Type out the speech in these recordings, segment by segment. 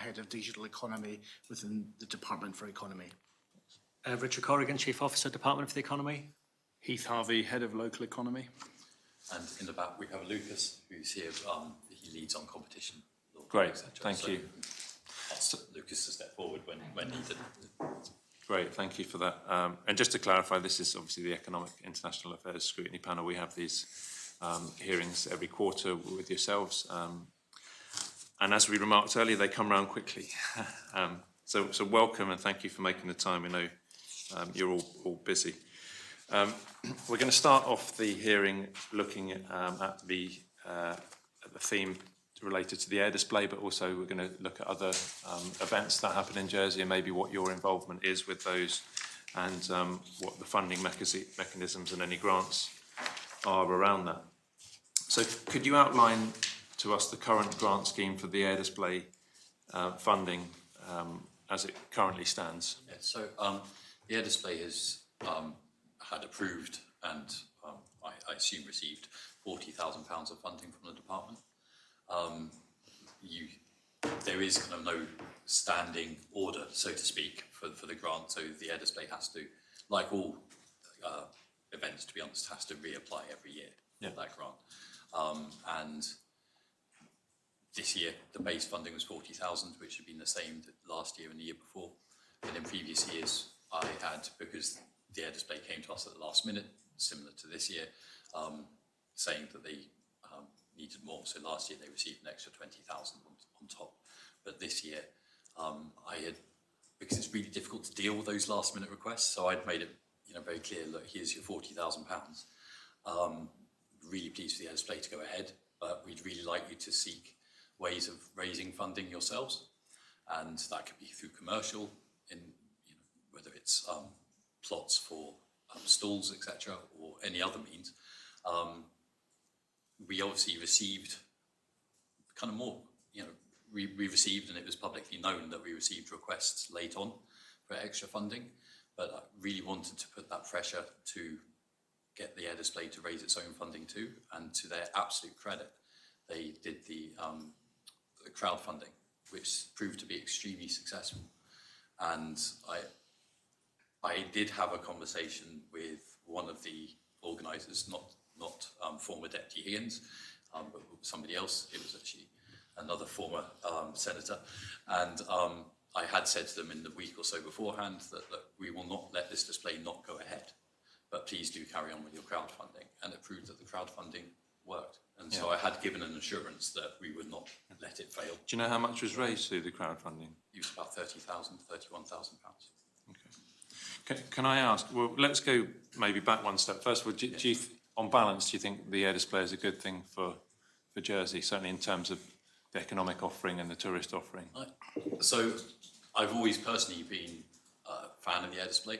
Head of Digital Economy within the Department for Economy. Richard Corrigan, Chief Officer, Department for the Economy. Heath Harvey, Head of Local Economy. And in the back we have Lucas, who's here. He leads on competition law. Great, thank you. Ask Lucas to step forward when needed. Great, thank you for that. And just to clarify, this is obviously the Economic International Affairs Scrutiny Panel. We have these hearings every quarter with yourselves. And as we remarked earlier, they come around quickly. So welcome and thank you for making the time. We know you're all busy. We're going to start off the hearing looking at the theme related to the air display, but also we're going to look at other events that happen in Jersey and maybe what your involvement is with those and what the funding mechanisms and any grants are around that. So could you outline to us the current grant scheme for the air display funding as it currently stands? Yeah, so the air display has had approved and I assume received £40,000 of funding from the department. There is kind of no standing order, so to speak, for the grant. So the air display has to, like all events, to be honest, has to reapply every year for that grant. And this year, the base funding was 40,000, which had been the same last year and the year before. And in previous years, I had, because the air display came to us at the last minute, similar to this year, saying that they needed more. So last year they received an extra 20,000 on top. But this year, I had, because it's really difficult to deal with those last minute requests, so I'd made it very clear, look, here's your £40,000. Really pleased for the air display to go ahead, but we'd really like you to seek ways of raising funding yourselves. And that could be through commercial, whether it's plots for stalls, etc., or any other means. We obviously received kind of more, we received, and it was publicly known that we received requests late on for extra funding, but I really wanted to put that pressure to get the air display to raise its own funding too, and to their absolute credit, they did the crowdfunding, which proved to be extremely successful. And I did have a conversation with one of the organisers, not former Deputy Higgins, but somebody else. It was actually another former senator. And I had said to them in the week or so beforehand that, look, we will not let this display not go ahead, but please do carry on with your crowdfunding. And it proved that the crowdfunding worked. And so I had given an assurance that we would not let it fail. Do you know how much was raised through the crowdfunding? It was about £31,000. Okay. Can I ask, well, let's go maybe back one step. First of all, on balance, do you think the air display is a good thing for Jersey, certainly in terms of the economic offering and the tourist offering? So I've always personally been a fan of the air display,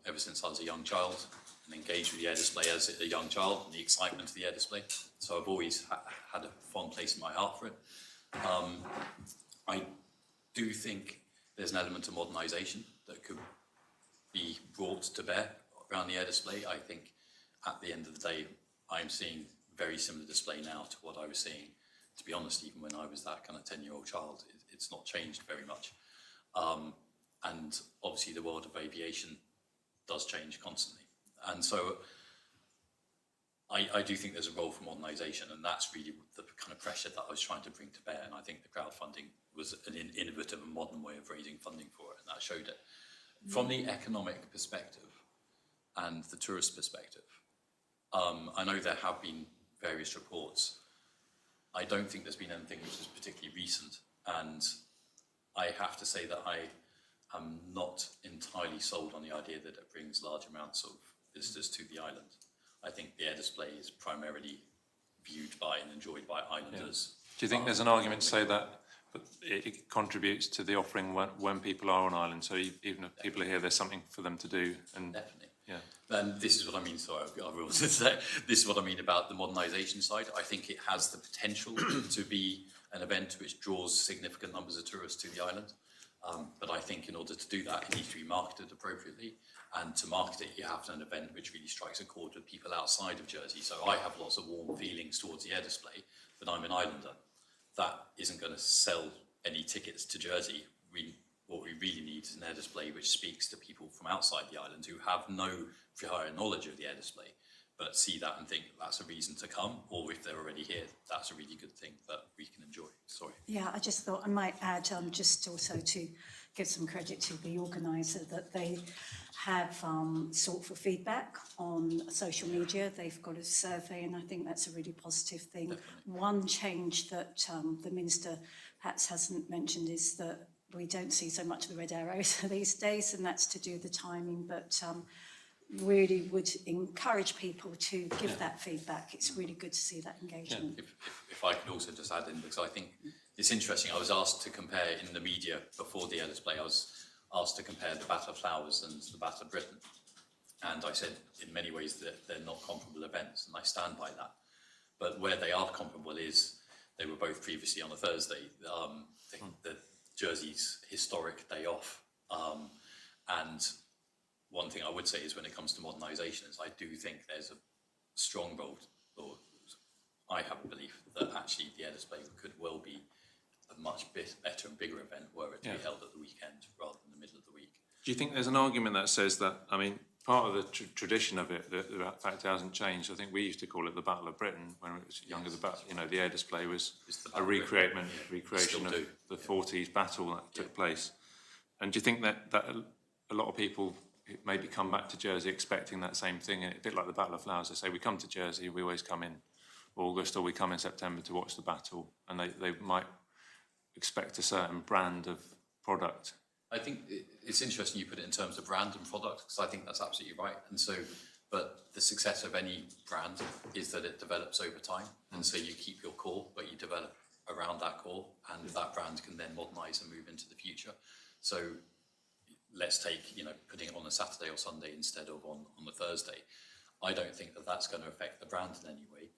ever since I was a young child, and engaged with the air display as a young child and the excitement of the air display. So I've always had a fond place in my heart for it. I do think there's an element of modernisation that could be brought to bear around the air display. I think at the end of the day, I'm seeing very similar display now to what I was seeing. To be honest, even when I was that kind of 10-year-old child, it's not changed very much. And obviously the world of aviation does change constantly. And so I do think there's a role for modernisation, and that's really the kind of pressure that I was trying to bring to bear. And I think the crowdfunding was an innovative and modern way of raising funding for it, and that showed it. From the economic perspective and the tourist perspective, I know there have been various reports. I don't think there's been anything which is particularly recent, and I have to say that I am not entirely sold on the idea that it brings large amounts of visitors to the island. I think the air display is primarily viewed by and enjoyed by islanders. Yeah. Do you think there's an argument to say that it contributes to the offering when people are on island? So even if people are here, there's something for them to do. And definitely. Yeah. And this is what I mean. Sorry, I will say this is what I mean about the modernisation side. I think it has the potential to be an event which draws significant numbers of tourists to the island. But I think in order to do that, it needs to be marketed appropriately. And to market it, you have to have an event which really strikes a chord with people outside of Jersey. So I have lots of warm feelings towards the air display, but I'm an islander. That isn't going to sell any tickets to Jersey. What we really need is an air display which speaks to people from outside the island who have no prior knowledge of the air display, but see that and think that's a reason to come, or if they're already here, that's a really good thing that we can enjoy. Sorry. Yeah, I just thought I might add, just also to give some credit to the organiser, that they have sought for feedback on social media. They've got a survey, and I think that's a really positive thing. Definitely. One change that the Minister perhaps hasn't mentioned is that we don't see so much of the red arrows these days, and that's to do with the timing, but really would encourage people to give that feedback. It's really good to see that engagement. If I could also just add in, because I think it's interesting, I was asked to compare in the media before the air display, I was asked to compare the Battle of Flowers and the Battle of Britain. And I said, in many ways, that they're not comparable events, and I stand by that. But where they are comparable is they were both previously on a Thursday. The Jersey's historic day off. And one thing I would say is when it comes to modernisation is I do think there's a strong role, or I have a belief that actually the air display could well be a much better and bigger event were it to be held at the weekend rather than the middle of the week. Do you think there's an argument that says that, I mean, part of the tradition of it, the fact it hasn't changed, I think we used to call it the Battle of Britain when it was younger, the air display was a recreation of the 40s battle that took place. And do you think that a lot of people maybe come back to Jersey expecting that same thing, and a bit like the Battle of Flowers, they say we come to Jersey, we always come in August or we come in September to watch the battle, and they might expect a certain brand of product? I think it's interesting you put it in terms of brand and product, because I think that's absolutely right. And so, but the success of any brand is that it develops over time. And so you keep your core, but you develop around that core, and that brand can then modernise and move into the future. So let's take, putting it on a Saturday or Sunday instead of on a Thursday. I don't think that that's going to affect the brand in any way,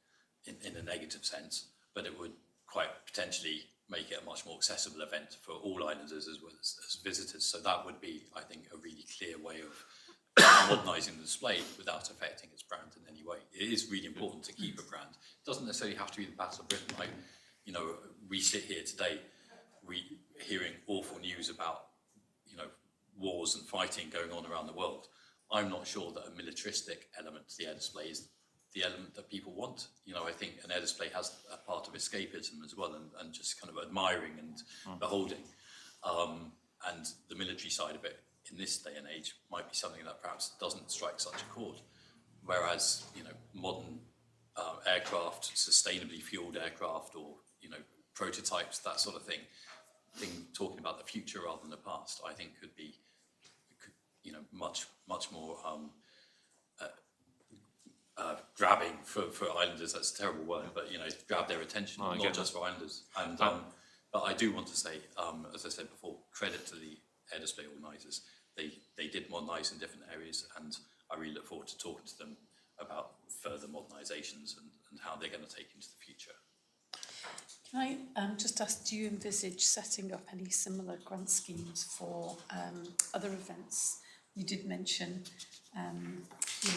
in a negative sense, but it would quite potentially make it a much more accessible event for all islanders as well as visitors. So that would be, I think, a really clear way of modernising the display without affecting its brand in any way. It is really important to keep a brand. It doesn't necessarily have to be the Battle of Britain. We sit here today, hearing awful news about, wars and fighting going on around the world. I'm not sure that a militaristic element to the air display is the element that people want. I think an air display has a part of escapism as well, and just kind of admiring and beholding. And the military side of it in this day and age might be something that perhaps doesn't strike such a chord. Whereas, modern aircraft, sustainably fueled aircraft, or, prototypes, that sort of thing, talking about the future rather than the past, I think could be, much more grabbing for islanders. That's a terrible word, but grab their attention, not just for islanders. And but I do want to say, as I said before, credit to the air display organisers. They did modernise in different areas, and I really look forward to talking to them about further modernisations and how they're going to take into the future. Can I just ask, do you envisage setting up any similar grant schemes for other events? You did mention, the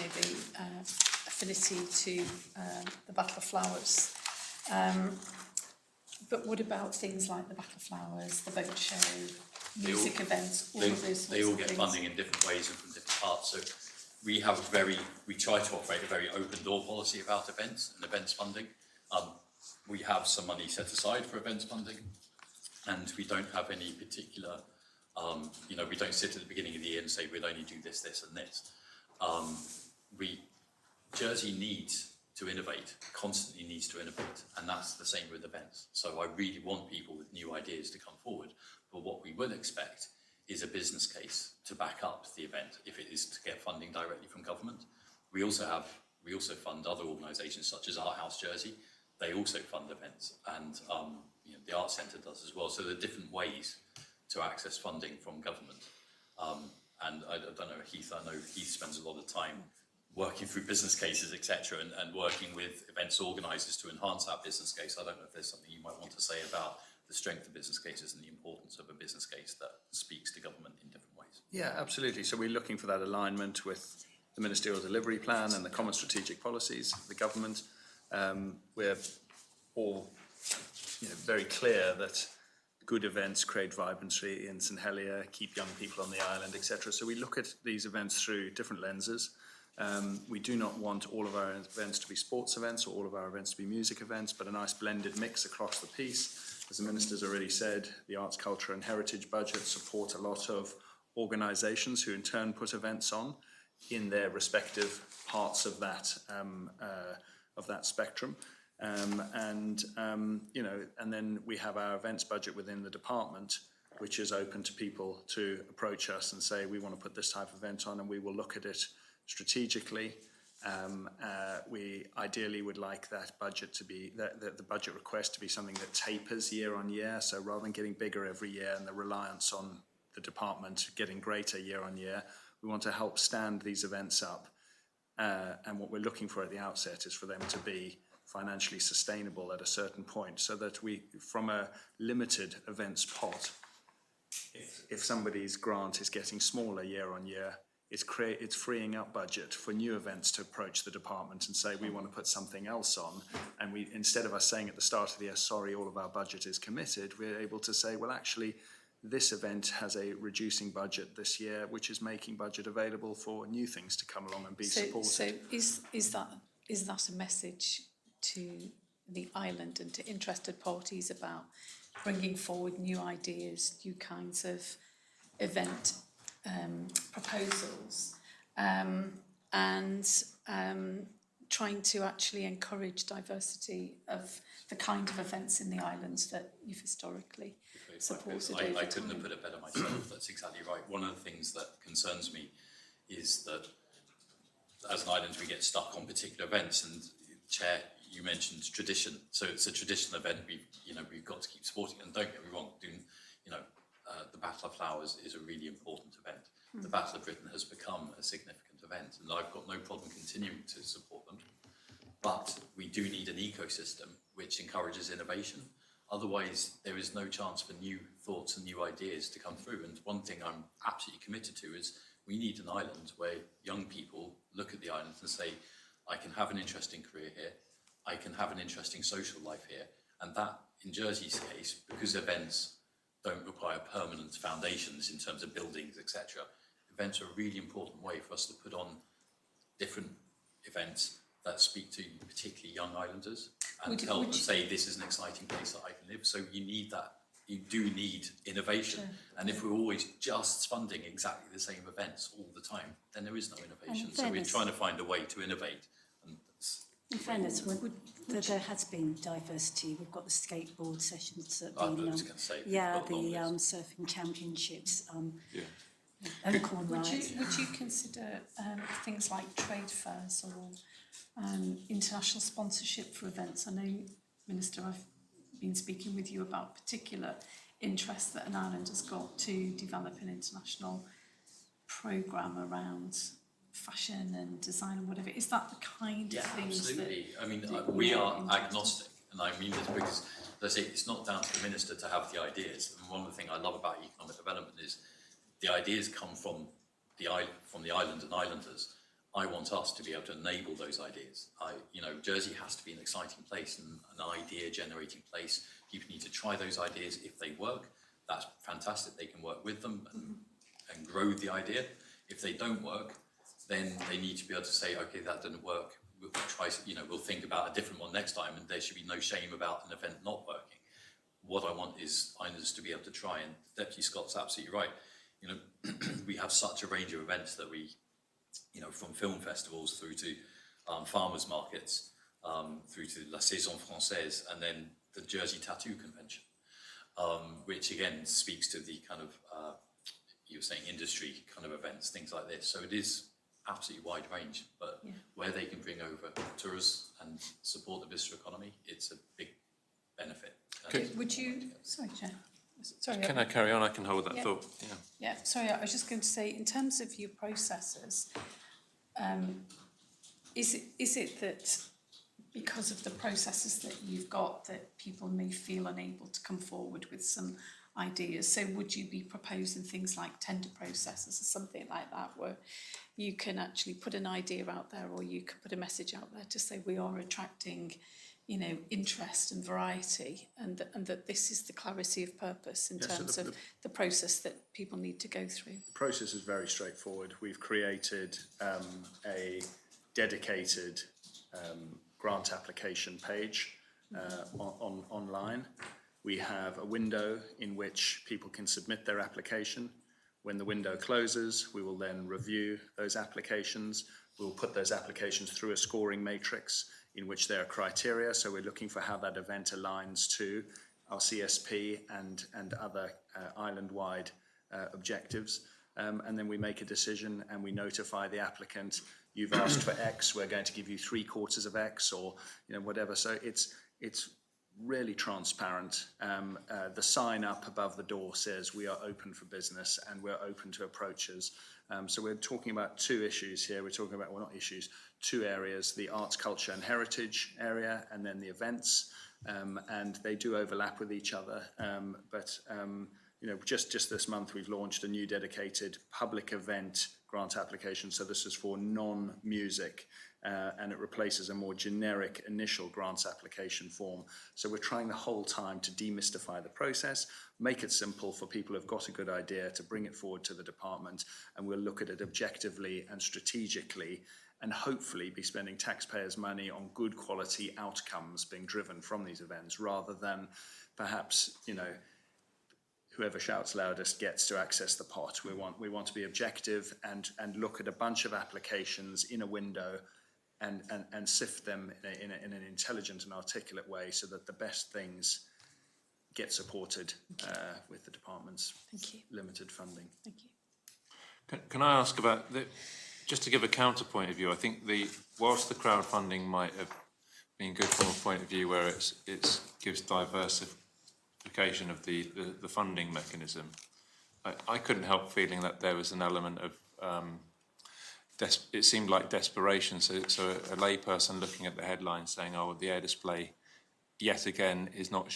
affinity to the Battle of Flowers. But what about things like the Battle of Flowers, the boat show, music events, all of those sorts of things? They all get funding in different ways and from different parts. So we try to operate a very open door policy about events and events funding. We have some money set aside for events funding, and we don't have any particular, we don't sit at the beginning of the year and say we'll only do this, this and this. Jersey needs to innovate, constantly needs to innovate, and that's the same with events. So I really want people with new ideas to come forward, but what we will expect is a business case to back up the event if it is to get funding directly from government. We also fund other organisations such as Art House Jersey. They also fund events, and the Arts Centre does as well. So there are different ways to access funding from government. And I don't know, Heath, I know Heath spends a lot of time working through business cases, etc., and working with events organisers to enhance that business case. I don't know if there's something you might want to say about the strength of business cases and the importance of a business case that speaks to government in different ways. Yeah, absolutely. So we're looking for that alignment with the Ministerial Delivery Plan and the Common Strategic Policies of the government. We're all very clear that the good events create vibrancy in St Helier, keep young people on the island, etc. So we look at these events through different lenses. We do not want all of our events to be sports events or all of our events to be music events, but a nice blended mix across the piece. As the Minister's already said, the Arts, Culture and Heritage budget support a lot of organisations who in turn put events on in their respective parts of that spectrum. And then we have our events budget within the department, which is open to people to approach us and say, we want to put this type of event on, and we will look at it strategically. We ideally would like that budget to be, the budget request to be something that tapers year on year. So rather than getting bigger every year and the reliance on the department getting greater year on year, we want to help stand these events up. And what we're looking for at the outset is for them to be financially sustainable at a certain point, so that we, from a limited events pot, if somebody's grant is getting smaller year on year, it's freeing up budget for new events to approach the department and say, we want to put something else on. And we, instead of us saying at the start of the year, sorry, all of our budget is committed, we're able to say, well, actually, this event has a reducing budget this year, which is making budget available for new things to come along and be supported. So is that a message to the island and to interested parties about bringing forward new ideas, new kinds of event proposals, and trying to actually encourage diversity of the kind of events in the islands that you've historically supported? I couldn't have put it better myself. That's exactly right. One of the things that concerns me is that as an island we get stuck on particular events, and Chair, you mentioned tradition. So it's a traditional event we've got to keep supporting. And don't get me wrong, the Battle of Flowers is a really important event. The Battle of Britain has become a significant event, and I've got no problem continuing to support them. But we do need an ecosystem which encourages innovation. Otherwise, there is no chance for new thoughts and new ideas to come through. And one thing I'm absolutely committed to is we need an island where young people look at the island and say, I can have an interesting career here, I can have an interesting social life here. And that, in Jersey's case, because events don't require permanent foundations in terms of buildings, etc., events are a really important way for us to put on different events that speak to particularly young islanders and tell them, say, this is an exciting place that I can live. So you need that. You do need innovation. Sure. And if we're always just funding exactly the same events all the time, then there is no innovation. So we're trying to find a way to innovate. And in fairness, there has been diversity. We've got the skateboard sessions that have been, the surfing championships, Corn rides. Would you consider things like trade fairs or international sponsorship for events? I know, Minister, I've been speaking with you about particular interest that an island has got to develop an international programme around fashion and design and whatever. Is that the kind of things absolutely. We are agnostic, and I mean this because, as I say, it's not down to the Minister to have the ideas. And one of the things I love about economic development is the ideas come from the island and islanders. I want us to be able to enable those ideas. Jersey has to be an exciting place and an idea-generating place. People need to try those ideas. If they work, that's fantastic. They can work with them and grow the idea. If they don't work, then they need to be able to say, okay, that didn't work. We'll try. We'll think about a different one next time, and there should be no shame about an event not working. What I want is islanders to be able to try. And Deputy Scott's absolutely right. We have such a range of events that we, from film festivals through to farmers markets, through to La Saison Française, and then the Jersey Tattoo Convention, which again speaks to the kind of, you were saying, industry kind of events, things like this. So it is absolutely wide range, but where they can bring over tourists and support the visitor economy, it's a big benefit. Would you, sorry, Chair. Sorry, can I carry on? I can hold that thought. Yeah, sorry, I was just going to say, in terms of your processes, is it that because of the processes that you've got that people may feel unable to come forward with some ideas? So would you be proposing things like tender processes or something like that, where you can actually put an idea out there, or you could put a message out there to say we are attracting you know, interest and variety, and that this is the clarity of purpose in Yeah, so terms of the process that people need to go through. The process is very straightforward. We've created a dedicated grant application page online. We have a window in which people can submit their application. When the window closes, we will then review those applications. We'll put those applications through a scoring matrix in which there are criteria. So we're looking for how that event aligns to our CSP and other island-wide objectives. And then we make a decision and we notify the applicant, you've asked for X, we're going to give you 3/4 of X, or whatever. So it's really transparent. The sign up above the door says we are open for business and we're open to approaches. So we're talking about two issues here. We're talking about, well, not issues, two areas, the arts, culture and heritage area, and then the events. And they do overlap with each other. Just this month, we've launched a new dedicated public event grant application. So this is for non-music, and it replaces a more generic initial grants application form. So we're trying the whole time to demystify the process, make it simple for people who've got a good idea to bring it forward to the department, and we'll look at it objectively and strategically, and hopefully be spending taxpayers' money on good quality outcomes being driven from these events, rather than perhaps, whoever shouts loudest gets to access the pot. We want to be objective and look at a bunch of applications in a window and sift them in an intelligent and articulate way so that the best things get supported with the department's limited funding. Thank you. Can I ask about, just to give a counterpoint of view, I think whilst the crowdfunding might have been good from a point of view where it gives diversification of the funding mechanism, I couldn't help feeling that there was an element of, it seemed like desperation. So a layperson looking at the headlines saying, oh, the air display yet again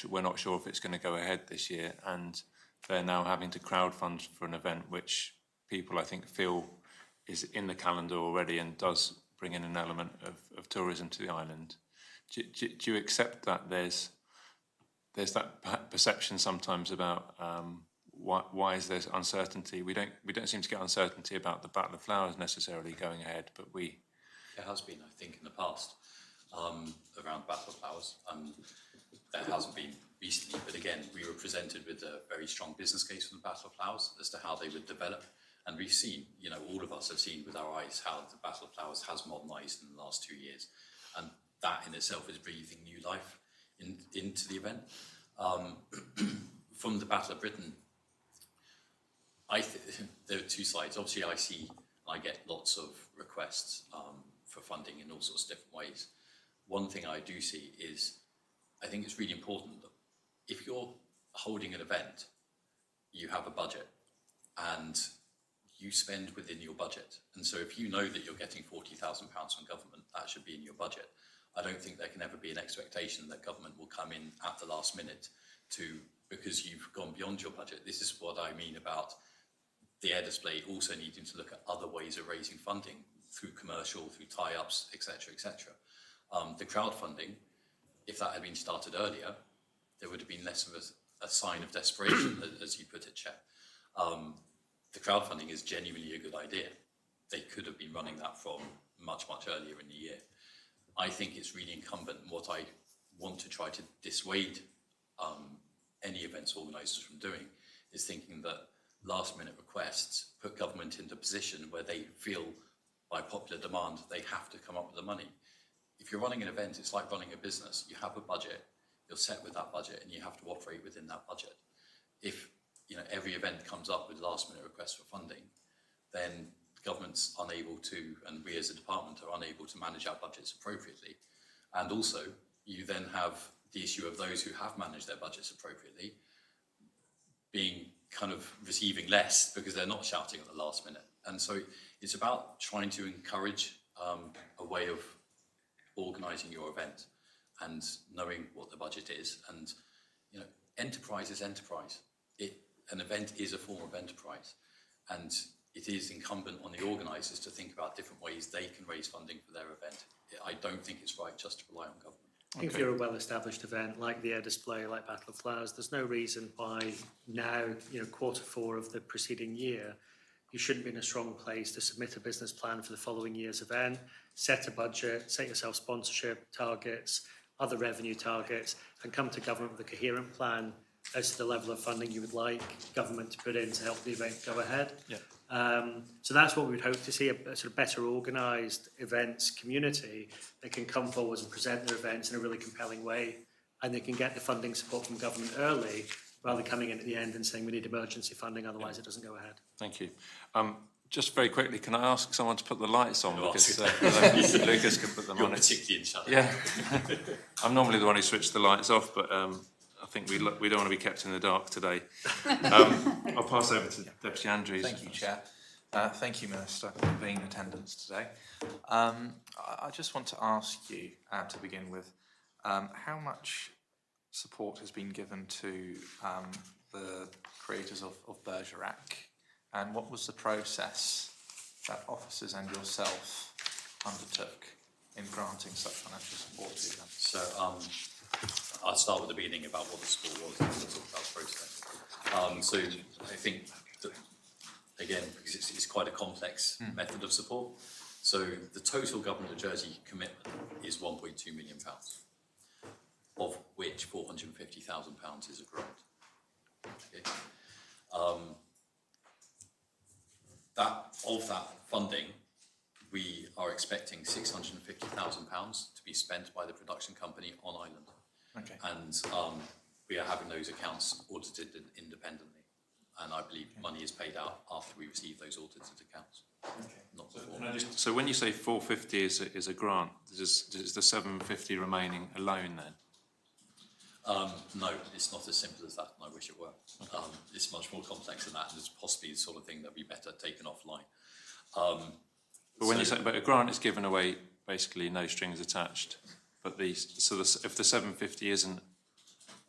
we're not sure if it's going to go ahead this year, and they're now having to crowdfund for an event which people, I think, feel is in the calendar already and does bring in an element of tourism to the island. Do you accept that there's that perception sometimes about why is there uncertainty? We don't seem to get uncertainty about the Battle of Flowers necessarily going ahead, but There has been, I think, in the past around Battle of Flowers. There hasn't been recently, but again, we were presented with a very strong business case for the Battle of Flowers as to how they would develop. And we've seen, all of us have seen with our eyes how the Battle of Flowers has modernised in the last 2 years. And that in itself is breathing new life into the event. From the Battle of Britain, there are two sides. Obviously, I get lots of requests for funding in all sorts of different ways. One thing I do see is, I think it's really important that if you're holding an event, you have a budget and you spend within your budget. And so if you know that you're getting £40,000 from government, that should be in your budget. I don't think there can ever be an expectation that government will come in at the last minute because you've gone beyond your budget. This is what I mean about the air display also needing to look at other ways of raising funding through commercial, through tie-ups, etc., etc. The crowdfunding, if that had been started earlier, there would have been less of a sign of desperation, as you put it, Chair. The crowdfunding is genuinely a good idea. They could have been running that from much, much earlier in the year. I think it's really incumbent, and what I want to try to dissuade any events organisers from doing is thinking that last-minute requests put government into a position where they feel, by popular demand, they have to come up with the money. If you're running an event, it's like running a business. You have a budget, you're set with that budget, and you have to operate within that budget. If every event comes up with last-minute requests for funding, then the government's unable to, and we as a department are unable to manage our budgets appropriately. And also, you then have the issue of those who have managed their budgets appropriately being kind of receiving less because they're not shouting at the last minute. And so it's about trying to encourage a way of organising your event and knowing what the budget is. And enterprise is enterprise. An event is a form of enterprise, and it is incumbent on the organisers to think about different ways they can raise funding for their event. I don't think it's right just to rely on government. I think if you're a well-established event like the air display, like Battle of Flowers, there's no reason why now, Q4 of the preceding year, you shouldn't be in a strong place to submit a business plan for the following year's event, set a budget, set yourself sponsorship targets, other revenue targets, and come to government with a coherent plan as to the level of funding you would like government to put in to help the event go ahead. Yeah. So that's what we would hope to see, a sort of better organised events community that can come forward and present their events in a really compelling way, and they can get the funding support from government early rather than coming in at the end and saying we need emergency funding, otherwise it doesn't go ahead. Thank you. Just very quickly, can I ask someone to put the lights on? No, Because I'll Lucas can put them You're on. particularly in charge. Yeah. I'm normally the one who switched the lights off, but I think we don't want to be kept in the dark today. I'll pass over to Deputy Andrews. Thank you, Chair. Thank you, Minister, for being in attendance today. I just want to ask you, to begin with, how much support has been given to the creators of Bergerac, and what was the process that officers and yourself undertook in granting such financial support to them? So I'll start with the beginning about what the support was and we'll talk about the process. So I think that, again, because it's quite a complex method of support, so the total Government of Jersey commitment is £1.2 million, of which £450,000 is a grant. Okay. Of that funding, we are expecting £650,000 to be spent by the production company on island. Okay. And we are having those accounts audited independently. And I believe money is paid out after we receive those audited accounts. Okay. Not before. So when you say 450 is a grant, is the 750 remaining a loan then? No, it's not as simple as that, and I wish it were. It's much more complex than that, and it's possibly the sort of thing that would be better taken offline. But when you say, but a grant is given away, basically no strings attached. But if the 750 isn't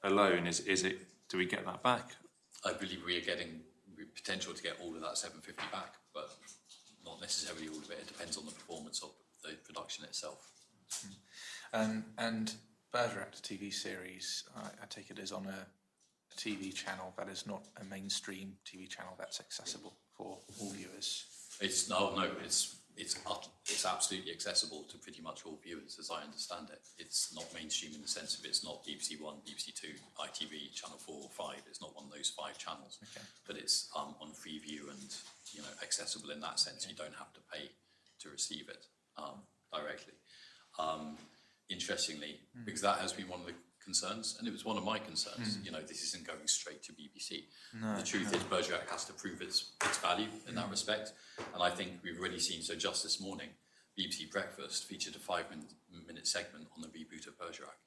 a loan, is it? Do we get that back? I believe we are getting potential to get all of that 750 back, but not necessarily all of it. It depends on the performance of the production itself. And Bergerac TV series, I take it is on a TV channel that is not a mainstream TV channel that's accessible for all viewers. It's absolutely accessible to pretty much all viewers, as I understand it. It's not mainstream in the sense of it's not BBC One, BBC Two, ITV, Channel 4 or 5. It's not one of those 5 channels, but it's on Freeview and accessible in that sense. You don't have to pay to receive it directly. Interestingly, because that has been one of the concerns, and it was one of my concerns. This isn't going straight to BBC. The truth is, Bergerac has to prove its value in that respect, and I think we've already seen. So just this morning, BBC Breakfast featured a 5-minute segment on the reboot of Bergerac.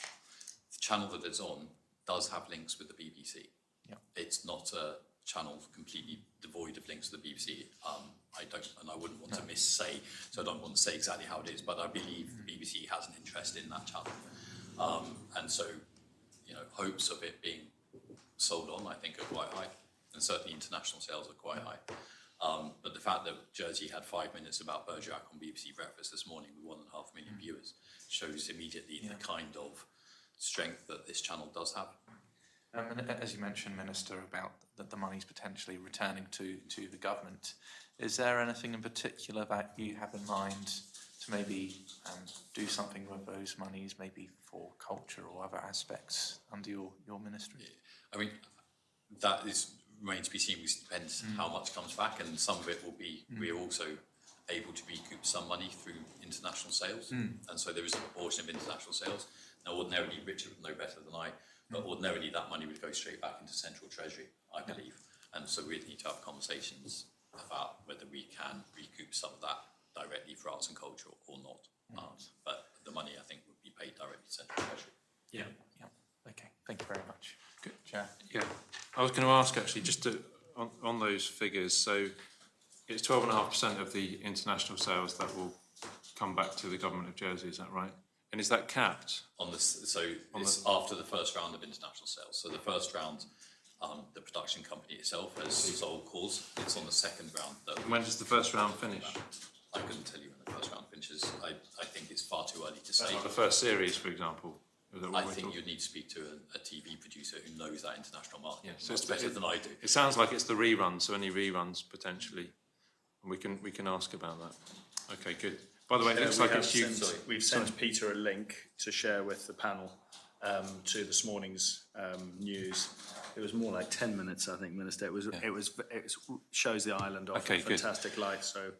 The channel that it's on does have links with the BBC. Yeah. It's not a channel completely devoid of links to the BBC. I wouldn't want to missay, so I don't want to say exactly how it is, but I believe the BBC has an interest in that channel. And so, hopes of it being sold on, I think, are quite high, and certainly international sales are quite high. But the fact that Jersey had 5 minutes about Bergerac on BBC Breakfast this morning with 1.5 million viewers shows immediately the kind of strength that this channel does have. And as you mentioned, Minister, about that the money's potentially returning to the government, is there anything in particular that you have in mind to maybe do something with those monies, maybe for culture or other aspects under your ministry? I mean, that remains to be seen. It depends how much comes back, and some of it will be, we're also able to recoup some money through international sales, and so there is a proportion of international sales. Now, ordinarily, Richard would know better than I, but ordinarily that money would go straight back into Central Treasury, I believe, and so we need to have conversations about whether we can recoup some of that directly for arts and culture or not. But the money, I think, would be paid directly to Central Treasury. Yeah. Okay. Thank you very much. Good, Chair. Yeah, I was going to ask actually, just on those figures. So it's 12.5% of the international sales that will come back to the Government of Jersey. Is that right? And is that capped? It's after the first round of international sales. So the first round, the production company itself has sold calls. It's on the second round. When does the first round finish? I couldn't tell you when the first round finishes. I think it's far too early to say. Like the first series, for example. I think you'd need to speak to a TV producer who knows that international market. Yeah, so Much better than I do. It sounds like it's the reruns, so any reruns potentially, and we can ask about that. Okay, good. By the way, it looks like it's you. We've sent Peter a link to share with the panel to this morning's news. It was more like 10 minutes, I think, Minister. It shows the island off in fantastic light. So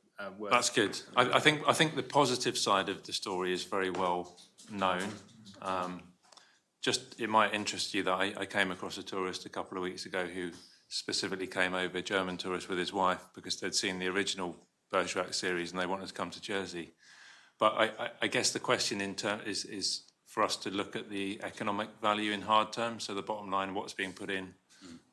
that's good. I think the positive side of the story is very well known. Just it might interest you that I came across a tourist a couple of weeks ago who specifically came over, a German tourist with his wife, because they'd seen the original Bergerac series and they wanted to come to Jersey. But I guess the question is for us to look at the economic value in hard terms, so the bottom line, what's being put in,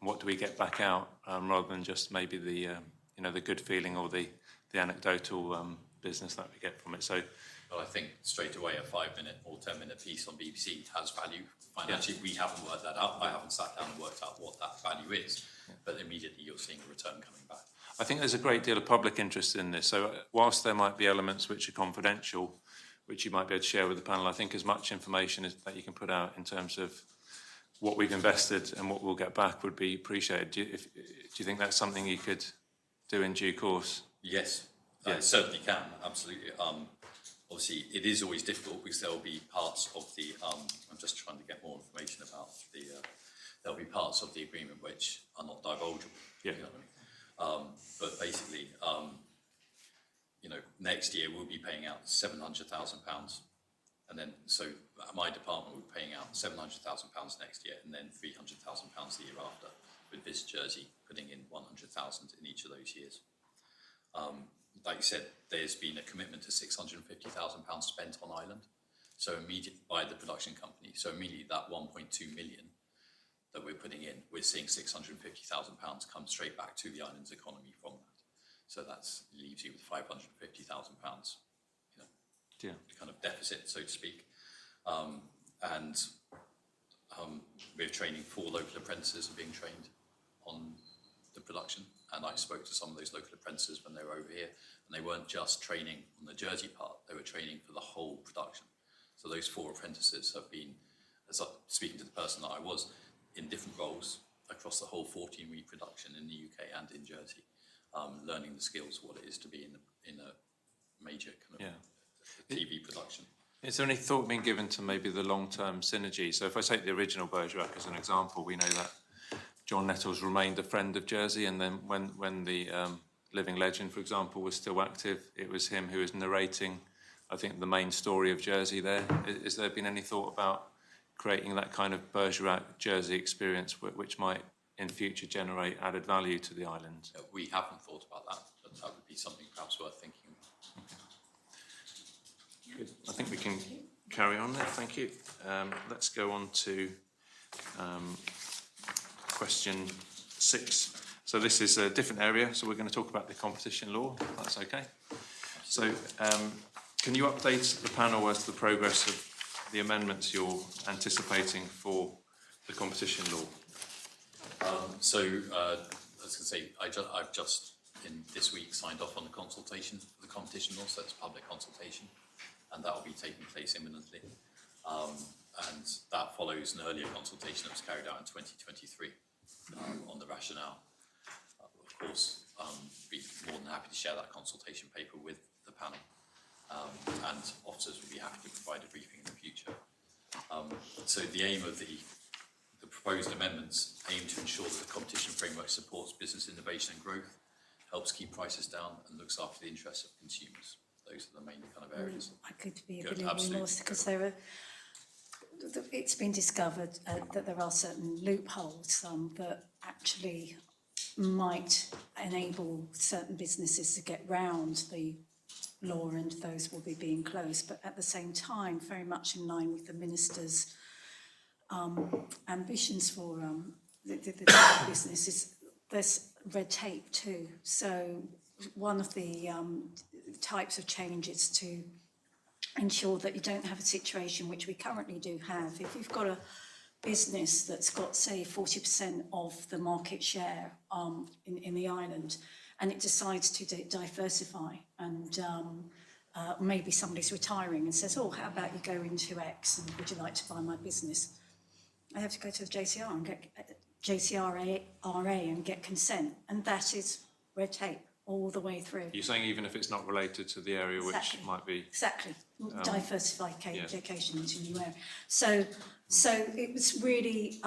what do we get back out, rather than just maybe the the good feeling or the anecdotal business that we get from it. So. Well, I think straight away a 5-minute or 10-minute piece on BBC has value financially. We haven't worked that out. I haven't sat down and worked out what that value is, but immediately you're seeing a return coming back. I think there's a great deal of public interest in this. So whilst there might be elements which are confidential, which you might be able to share with the panel, I think as much information as that you can put out in terms of what we've invested and what we'll get back would be appreciated. Do you think that's something you could do in due course? Yes, I certainly can, absolutely. Obviously, it is always difficult because there will be parts of the, I'm just trying to get more information about the, there'll be parts of the agreement which are not divulgeable. Yeah. You know what I mean? But basically, next year we'll be paying out £700,000. And then, so my department will be paying out £700,000 next year and then £300,000 the year after, with this Jersey putting in 100,000 in each of those years. Like you said, there's been a commitment to £650,000 spent on Ireland, so immediately by the production company. So immediately that 1.2 million that we're putting in, we're seeing £650,000 come straight back to the island's economy from that. So that leaves you with £550,000, kind of deficit, so to speak. We're training 4 local apprentices are being trained on the production. And I spoke to some of those local apprentices when they were over here, and they weren't just training on the Jersey part, they were training for the whole production. So those 4 apprentices have been, as I'm speaking to the person that I was, in different roles across the whole 14-week production in the UK and in Jersey, learning the skills, what it is to be in a major kind of TV production. Is there any thought being given to maybe the long-term synergy? So if I take the original Bergerac as an example, we know that John Nettles remained a friend of Jersey, and then when the Living Legend, for example, was still active, it was him who was narrating, I think, the main story of Jersey there. Has there been any thought about creating that kind of Bergerac Jersey experience which might in future generate added value to the island? We haven't thought about that, but that would be something perhaps worth thinking about. Okay. Good. I think we can carry on there. Thank you. Let's go on to question 6. So this is a different area, so we're going to talk about the competition law, if that's okay. So can you update the panel as to the progress of the amendments you're anticipating for the competition law? I was going to say, I've just in this week signed off on the consultation for the competition law, so it's public consultation, and that will be taking place imminently. And that follows an earlier consultation that was carried out in 2023 on the rationale. Of course, be more than happy to share that consultation paper with the panel, and officers will be happy to provide a briefing in the future. So the aim of the proposed amendments aim to ensure that the competition framework supports business innovation and growth, helps keep prices down, and looks after the interests of consumers. Those are the main kind of areas. I could be a bit more, because it's been discovered that there are certain loopholes that actually might enable certain businesses to get round the law, and those will be being closed. But at the same time, very much in line with the Minister's ambitions for the businesses, there's red tape too. So one of the types of changes to ensure that you don't have a situation which we currently do have. If you've got a business that's got, say, 40% of the market share in the island, and it decides to diversify and maybe somebody's retiring and says, oh, how about you go into X and would you like to buy my business? I have to go to the JCR and get JCRA and get consent, and that is red tape all the way through. You're saying even if it's not related to the area Exactly. which might be... Exactly, diversification yeah. into a new area. So it was really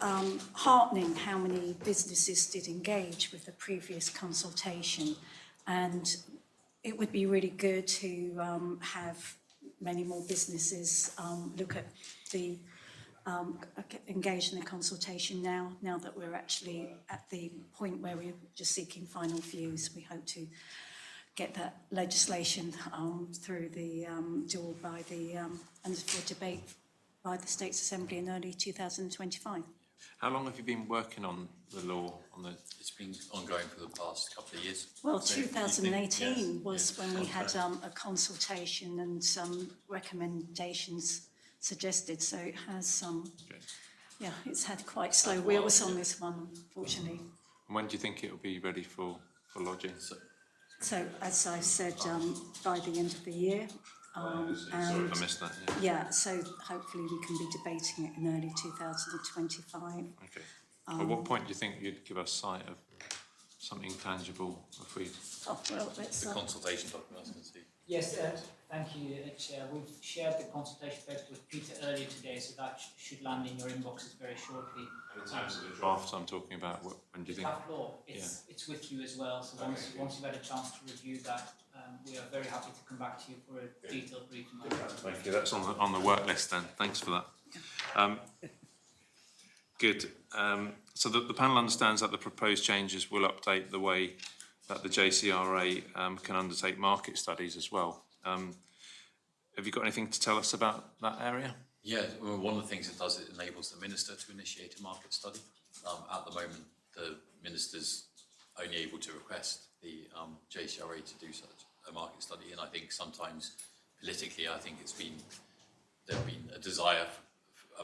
heartening how many businesses did engage with the previous consultation, and it would be really good to have many more businesses look at the engage in the consultation now that we're actually at the point where we're just seeking final views. We hope to get that legislation through the door by the and for debate by the States Assembly in early 2025. How long have you been working on the law? It's been ongoing for the past couple of years. Well, So you 2018 think- was when we had a consultation and some recommendations suggested, so it has Okay. yeah, it's had quite slow wheels on this one, unfortunately. And when do you think it will be ready for lodging? So as I said, by the end of the year, Sorry and if I missed that. yeah, so hopefully we can be debating it in early 2025. Okay. At what point do you think you'd give us sight of something tangible if we... Oh, well, let's... The consultation document, I was going to see. Yes, thank you, Chair. We've shared the consultation paper with Peter earlier today, so that should land in your inboxes very shortly. In terms of the draft I'm talking about, when do you think... Draft law, it's with you as well, so once you've had a chance to review that, we are very happy to come back to you for a detailed briefing. Thank you. That's on the work list then. Thanks for that. Good. So the panel understands that the proposed changes will update the way that the JCRA can undertake market studies as well. Have you got anything to tell us about that area? Yeah, well, one of the things it does, it enables the minister to initiate a market study. At the moment, the minister's only able to request the JCRA to do such a market study, and I think sometimes politically, I think there's been a desire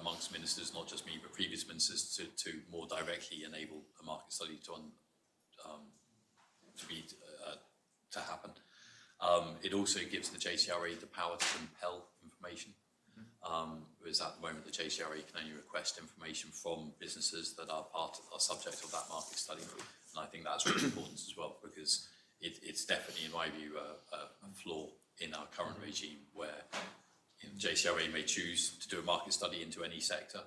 amongst ministers, not just me, but previous ministers, to more directly enable a market study to happen. It also gives the JCRA the power to compel information, whereas at the moment the JCRA can only request information from businesses that are subject of that market study, and I think that's really important as well, because it's definitely, in my view, a flaw in our current regime where JCRA may choose to do a market study into any sector,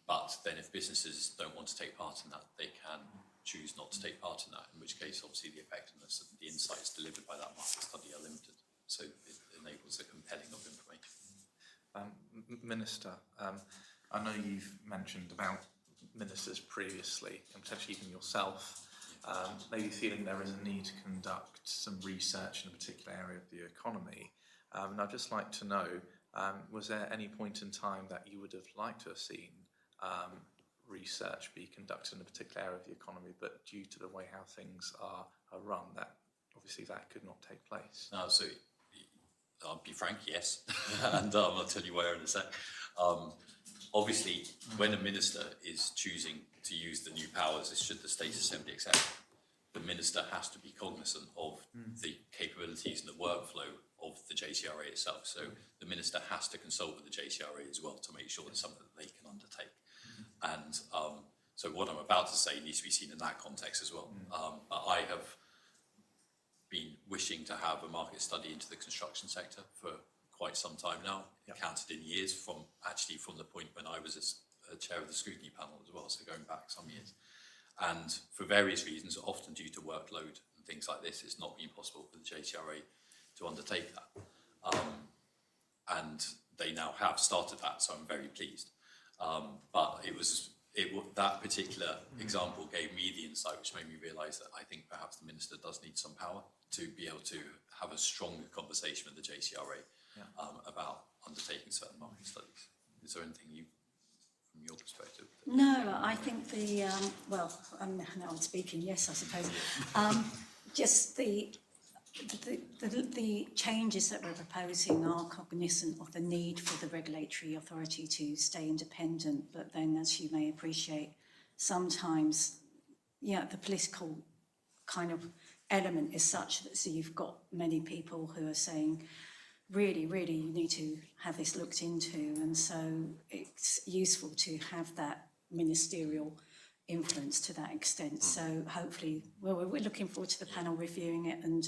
but then if businesses don't want to take part in that, they can choose not to take part in that, in which case obviously the effectiveness of the insights delivered by that market study are limited. So it enables the compelling of information. Minister, I know you've mentioned about ministers previously, and potentially even yourself, maybe feeling there is a need to conduct some research in a particular area of the economy. And I'd just like to know, was there any point in time that you would have liked to have seen research be conducted in a particular area of the economy, but due to the way how things are run, that obviously that could not take place? So I'll be frank, yes, and I'll tell you where in a sec. Obviously, when a minister is choosing to use the new powers, should the State Assembly accept it, the minister has to be cognizant of the capabilities and the workflow of the JCRA itself. So the minister has to consult with the JCRA as well to make sure it's something that they can undertake. And so what I'm about to say needs to be seen in that context as well. But I have been wishing to have a market study into the construction sector for quite some time now, counted in years from the point when I was a chair of the Scrutiny panel as well, so going back some years. And for various reasons, often due to workload and things like this, it's not been possible for the JCRA to undertake that. And they now have started that, so I'm very pleased. But that particular example gave me the insight, which made me realise that I think perhaps the minister does need some power to be able to have a stronger conversation with the JCRA about undertaking certain market studies. Is there anything from your perspective? No, I think now I'm speaking, yes, I suppose. Just the changes that we're proposing are cognizant of the need for the regulatory authority to stay independent, but then, as you may appreciate, sometimes, the political kind of element is such that so you've got many people who are saying, really, really, you need to have this looked into. And so it's useful to have that ministerial influence to that extent. So hopefully, well, we're looking forward to the panel reviewing it and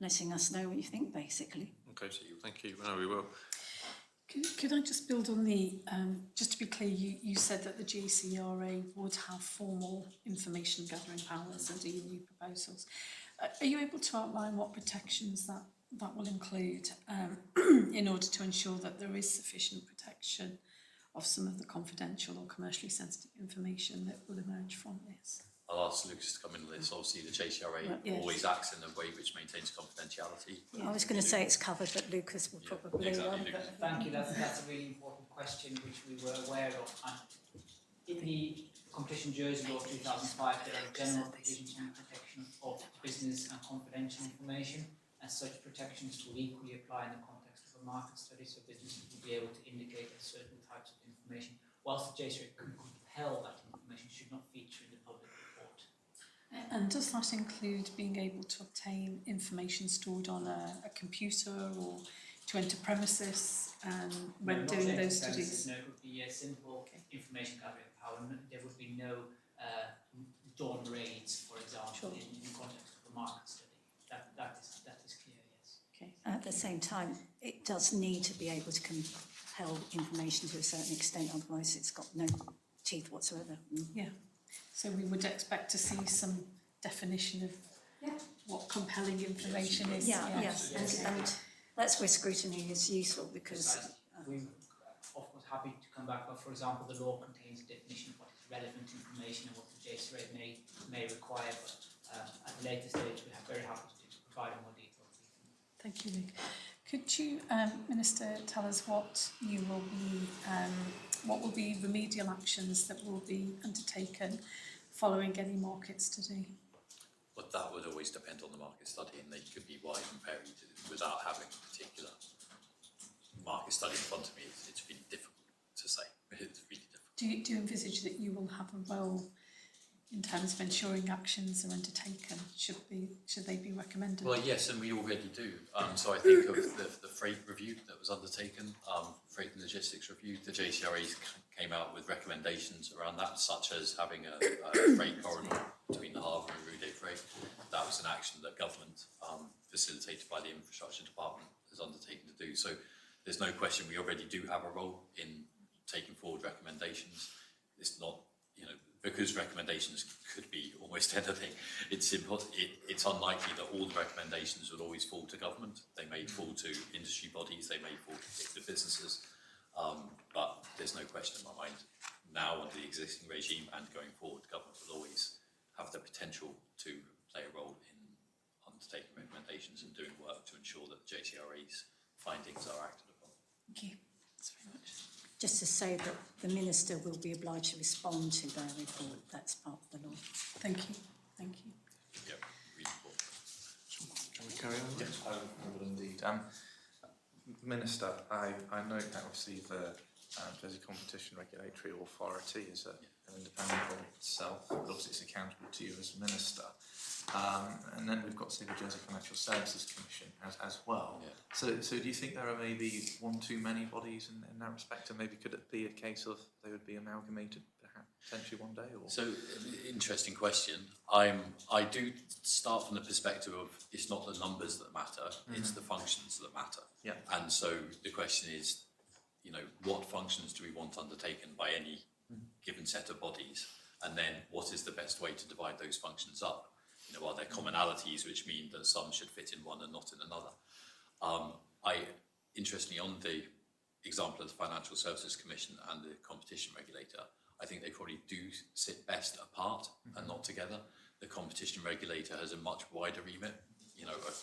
letting us know what you think, basically. Okay, thank you. No, we will. Could I just build on the, just to be clear, you said that the JCRA would have formal information gathering powers under your new proposals. Are you able to outline what protections that will include in order to ensure that there is sufficient protection of some of the confidential or commercially sensitive information that will emerge from this? I'll ask Lucas to come in on this. Obviously, the JCRA Right, yes. always acts in a way which maintains confidentiality. I was going to say it's covered, but Lucas will probably... exactly, Lucas. Thank you, that's a really important question which we were aware of. And in the Competition Jersey Law 2005, there are general provisions on the protection of business and confidential information, and such protections will equally apply in the context of a market study, so businesses will be able to indicate that certain types of information, whilst the JCRA can compel that information, should not feature in the public report. And does that include being able to obtain information stored on a computer or to enter premises when No, not doing saying those premises, studies? No, it would be a simple information gathering power. There would be no dawn raids, for example, in the context of a market study. That is clear, yes. Okay. At the same time, it does need to be able to compel information to a certain extent, otherwise it's got no teeth whatsoever. Yeah. So we would expect to see some definition of what compelling information is. Yes, and that's where scrutiny is useful because... We're of course happy to come back, but for example, the law contains a definition of what is relevant information and what the JCRA may require, but at a later stage we are very happy to provide a more detailed briefing. Thank you, Luke. Could you, Minister, tell us what will be remedial actions that will be undertaken following any market study? But that would always depend on the market study, and they could be wide and varied without having a particular market study in front of me. It's really difficult to say. It's really difficult. Do you envisage that you will have a role in terms of ensuring actions are undertaken? Should they be recommended? Well, yes, and we already do. So I think of the freight review that was undertaken, freight and logistics review. The JCRA came out with recommendations around that, such as having a freight corridor between the harbour and Rue des Freight. That was an action that government, facilitated by the infrastructure department, has undertaken to do. So there's no question we already do have a role in taking forward recommendations. It's not, because recommendations could be almost anything, it's unlikely that all the recommendations would always fall to government. They may fall to industry bodies, they may fall to particular businesses, but there's no question in my mind now under the existing regime and going forward, government will always have the potential to play a role in undertaking recommendations and doing work to ensure that the JCRA's findings are acted upon. Thank you. Thanks very much. Just to say that the Minister will be obliged to respond to their report. That's part of the law. Thank you. Thank you. Yep, reasonable. Can we carry on? Yes, I would indeed. Minister, I note that obviously the Jersey Competition Regulatory Authority is an independent body itself, but obviously it's accountable to you as Minister. And then we've got, say, the Jersey Financial Services Commission as well. Yeah. So do you think there are maybe one too many bodies in that respect, and maybe could it be a case of they would be amalgamated perhaps potentially one day? Or? So, interesting question. I do start from the perspective of it's not the numbers that matter, it's the functions that matter. Yeah. And so the question is, what functions do we want undertaken by any given set of bodies? And then what is the best way to divide those functions up? Are there commonalities which mean that some should fit in one and not in another? Interestingly, on the example of the Financial Services Commission and the Competition Regulator, I think they probably do sit best apart and not together. The Competition Regulator has a much wider remit,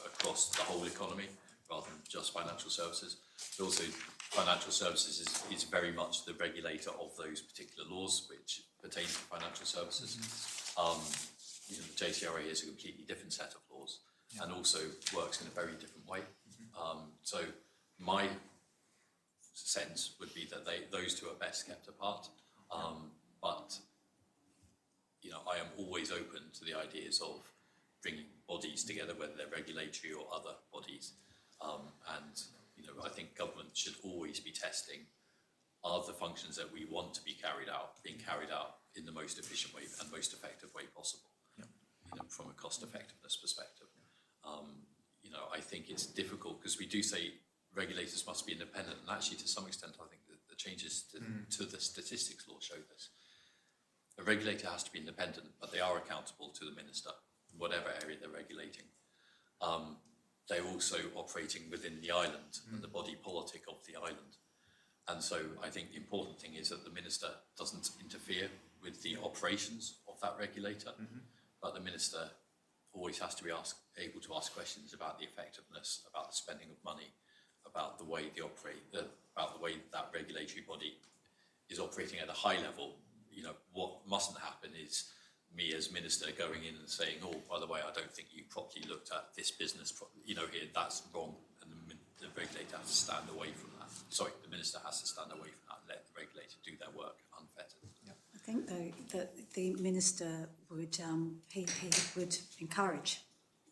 across the whole economy rather than just financial services. But also, financial services is very much the regulator of those particular laws which pertain to financial services. The JCRA is a completely different set of laws and also works in a very different way. So my sense would be that those two are best kept apart. But I am always open to the ideas of bringing bodies together, whether they're regulatory or other bodies. And, you know, I think government should always be testing, are the functions that we want to be carried out being carried out in the most efficient way and most effective way possible, you know, from a cost effectiveness perspective. You know, I think it's difficult because we do say regulators must be independent, and actually to some extent I think that the changes to the statistics law show this. A regulator has to be independent, but they are accountable to the minister, whatever area they're regulating. They're also operating within the island and the body politic of the island. And so I think the important thing is that the minister doesn't interfere with the operations of that regulator, but the minister always has to be able to ask questions about the effectiveness, about the spending of money, about the way about the way that regulatory body is operating at a high level. You know, what mustn't happen is me as minister going in and saying, oh, by the way, I don't think you properly looked at this business, you know, here, that's wrong, and the regulator has to stand away from that. Sorry, the minister has to stand away from that and let the regulator do their work unfettered. I think though that the minister would he would encourage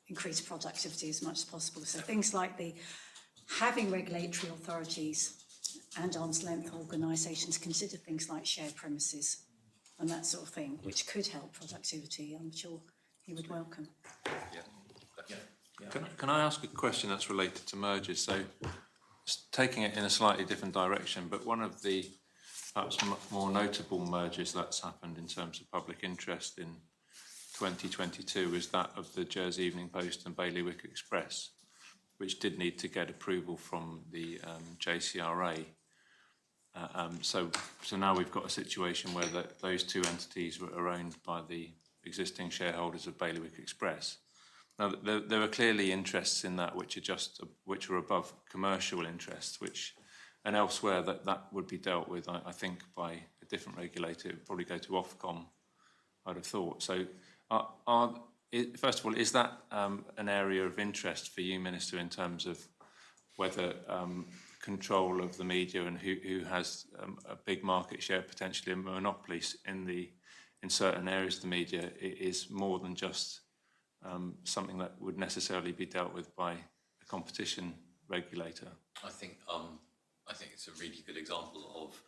increased productivity as much as possible. So things like having regulatory authorities and arm's length organisations consider things like shared premises and that sort of thing, which could help productivity. I'm sure he would welcome. Can I ask a question that's related to mergers? So, taking it in a slightly different direction, but one of the perhaps more notable mergers that's happened in terms of public interest in 2022 is that of the Jersey Evening Post and Bailiwick Express, which did need to get approval from the JCRA. So now we've got a situation where those two entities are owned by the existing shareholders of Bailiwick Express. Now, there are clearly interests in that which are above commercial interests, and elsewhere that would be dealt with, I think, by a different regulator. It would probably go to Ofcom, I'd have thought. So, first of all, is that an area of interest for you, Minister, in terms of whether control of the media and who has a big market share, potentially a monopoly in certain areas of the media, is more than just something that would necessarily be dealt with by a competition regulator? I think it's a really good example of,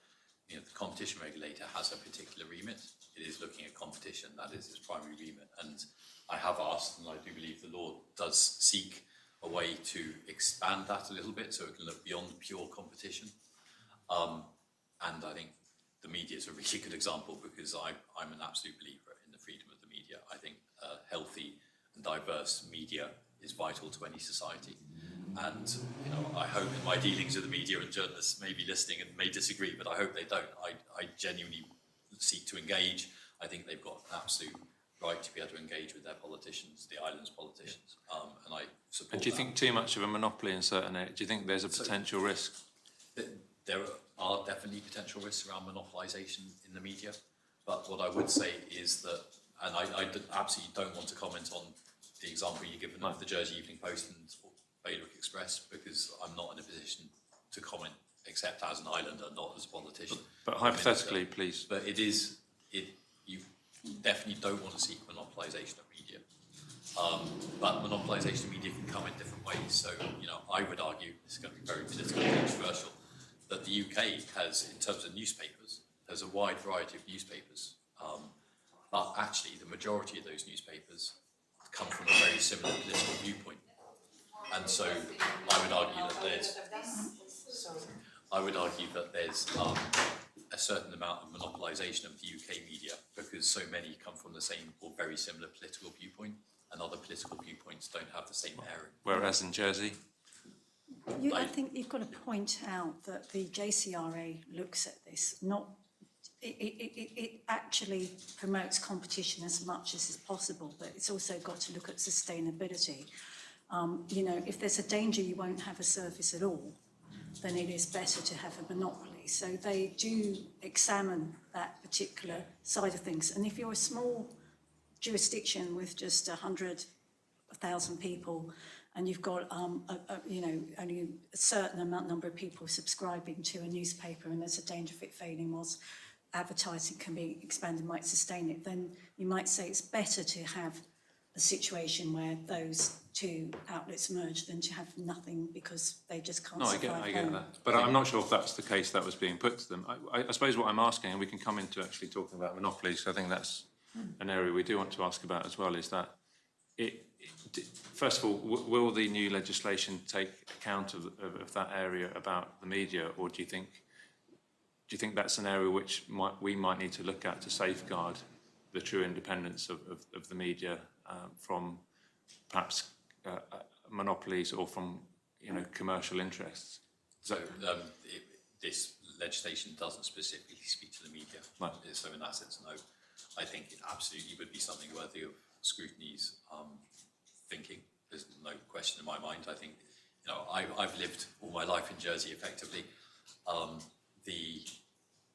you know, the competition regulator has a particular remit. It is looking at competition, that is its primary remit. And I have asked, and I do believe the law does seek a way to expand that a little bit so it can look beyond pure competition. And I think the media is a really good example because I'm an absolute believer in the freedom of the media. I think healthy and diverse media is vital to any society. And, you know, I hope in my dealings with the media, and journalists may be listening and may disagree, but I hope they don't. I genuinely seek to engage. I think they've got an absolute right to be able to engage with their politicians, the island's politicians, and I support. And do you think too much of a monopoly in certain areas? Do you think there's a potential risk? There are definitely potential risks around monopolisation in the media, but what I would say is that, and I absolutely don't want to comment on the example you've given of the Jersey Evening Post and Bailiwick Express, because I'm not in a position to comment except as an islander, not as a politician. But hypothetically, please. But you definitely don't want to seek monopolisation of media. But monopolisation of media can come in different ways. So, you know, I would argue, this is going to be very politically controversial, that the UK has, in terms of newspapers, there's a wide variety of newspapers. But actually, the majority of those newspapers come from a very similar political viewpoint. And so I would argue that there's a certain amount of monopolisation of the UK media because so many come from the same or very similar political viewpoint, and other political viewpoints don't have the same airing. Whereas in Jersey? I think you've got to point out that the JCRA looks at this, it actually promotes competition as much as is possible, but it's also got to look at sustainability. You know, if there's a danger you won't have a service at all, then it is better to have a monopoly. So they do examine that particular side of things. And if you're a small jurisdiction with just 100,000 people, and you've got, you know, only a certain number of people subscribing to a newspaper, and there's a danger of it failing whilst advertising can be expanded, might sustain it, then you might say it's better to have a situation where those two outlets merge than to have nothing because they just can't No, I survive. get that. But I'm not sure if that's the case that was being put to them. I suppose what I'm asking, and we can come into actually talking about monopolies, so I think that's an area we do want to ask about as well, is that first of all, will the new legislation take account of that area about the media, or do you think that's an area which we might need to look at to safeguard the true independence of the media from perhaps monopolies or from commercial interests? So this legislation doesn't specifically speak to the media. Right. So in that sense, no. I think it absolutely would be something worthy of scrutiny's thinking. There's no question in my mind. I think, I've lived all my life in Jersey effectively. The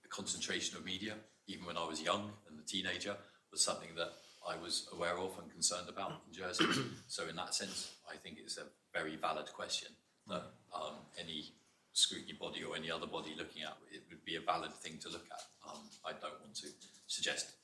concentration of media, even when I was young and a teenager, was something that I was aware of and concerned about in Jersey. So in that sense, I think it's a very valid question that any scrutiny body or any other body looking at it would be a valid thing to look at. I don't want to suggest,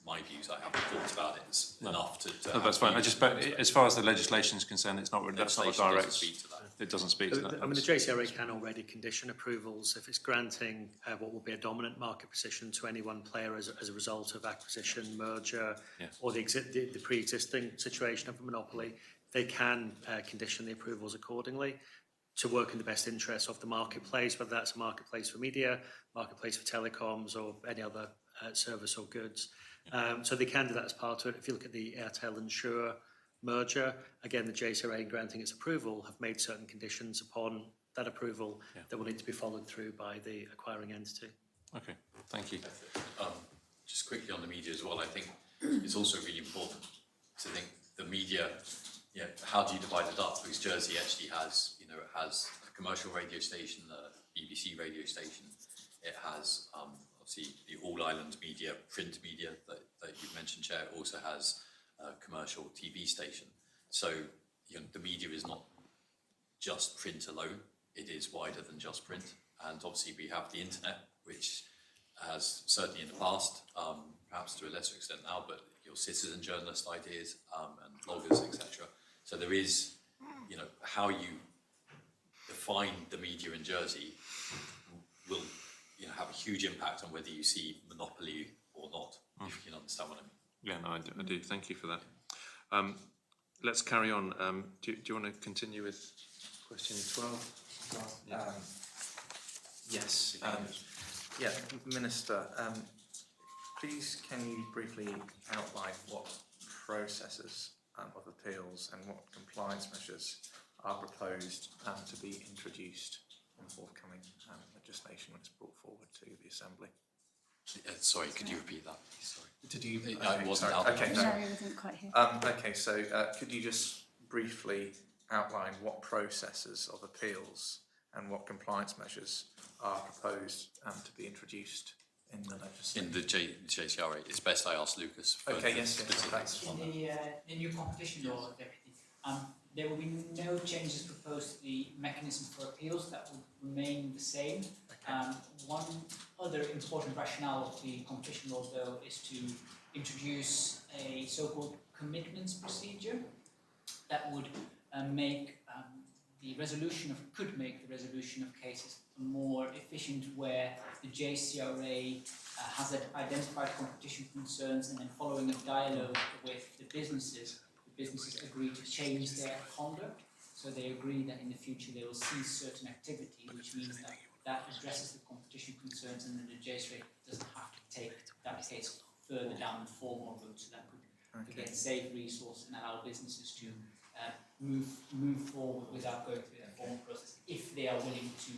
my views, I haven't thought about it enough to No, that's fine. But as far as the legislation is concerned, it's not really, that's not a direct. Doesn't speak to that. It doesn't speak to that. I mean, the JCRA can already condition approvals if it's granting what will be a dominant market position to any one player as a result of acquisition, merger, or the pre-existing situation of a monopoly. They can condition the approvals accordingly to work in the best interest of the marketplace, whether that's a marketplace for media, marketplace for telecoms, or any other service or goods. So they can do that as part of it. If you look at the Airtel and Shure merger, again, the JCRA in granting its approval have made certain conditions upon that approval that will need to be followed through by the acquiring entity. Okay, thank you. Just quickly on the media as well, I think it's also really important to think the media, how do you divide it up? Because Jersey actually has, it has a commercial radio station, a BBC radio station. It has obviously the All Island media, print media that you've mentioned, Chair. It also has a commercial TV station. So the media is not just print alone. It is wider than just print. And obviously we have the internet, which has certainly in the past, perhaps to a lesser extent now, but your citizen journalist ideas and bloggers, etc. So there is, how you define the media in Jersey will have a huge impact on whether you see monopoly or not, if you can understand what I mean. Yeah, no, I do. Thank you for that. Let's carry on. Do you want to continue with question 12? Yes. Minister, please can you briefly outline what processes of appeals and what compliance measures are proposed to be introduced in forthcoming legislation when it's brought forward to the Assembly? Sorry, could you repeat that, please? Sorry. Did you? I wasn't out. Okay, No, I didn't quite hear. Okay, so could you just briefly outline what processes of appeals and what compliance measures are proposed to be introduced in the legislation? In the JCRA, it's best I ask Lucas. For Okay, the yes, specifics thanks. on In that. the new competition law, Deputy, there will be no changes proposed to the mechanism for appeals. That will remain the same. One other important rationale of the competition law, though, is to introduce a so-called commitments procedure that would could make the resolution of cases more efficient, where the JCRA has identified competition concerns, and then following a dialogue with the businesses agree to change their conduct. So they agree that in the future they will cease certain activity, which means that addresses the competition concerns, and then the JCRA doesn't have to take that case further down the formal route. So that could again save resource and allow businesses to move forward without going through that formal process, if they are willing to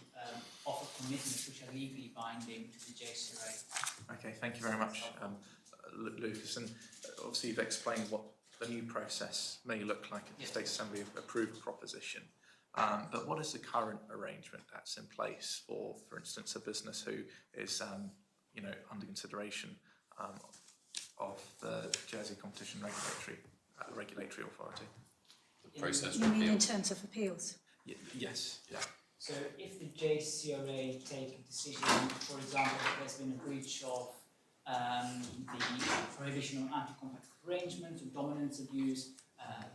offer commitments which are legally binding to the JCRA. Okay, thank you very much, Lucas. And obviously you've explained what the new process may look like at the State Assembly approved proposition. But what is the current arrangement that's in place for instance, a business who is, under consideration of the Jersey Competition Regulatory Authority? The process You for mean in appeals. terms of appeals? Yes. Yeah. So if the JCRA take a decision, for example, that there's been a breach of the prohibition on anti-competitive arrangement or dominance abuse,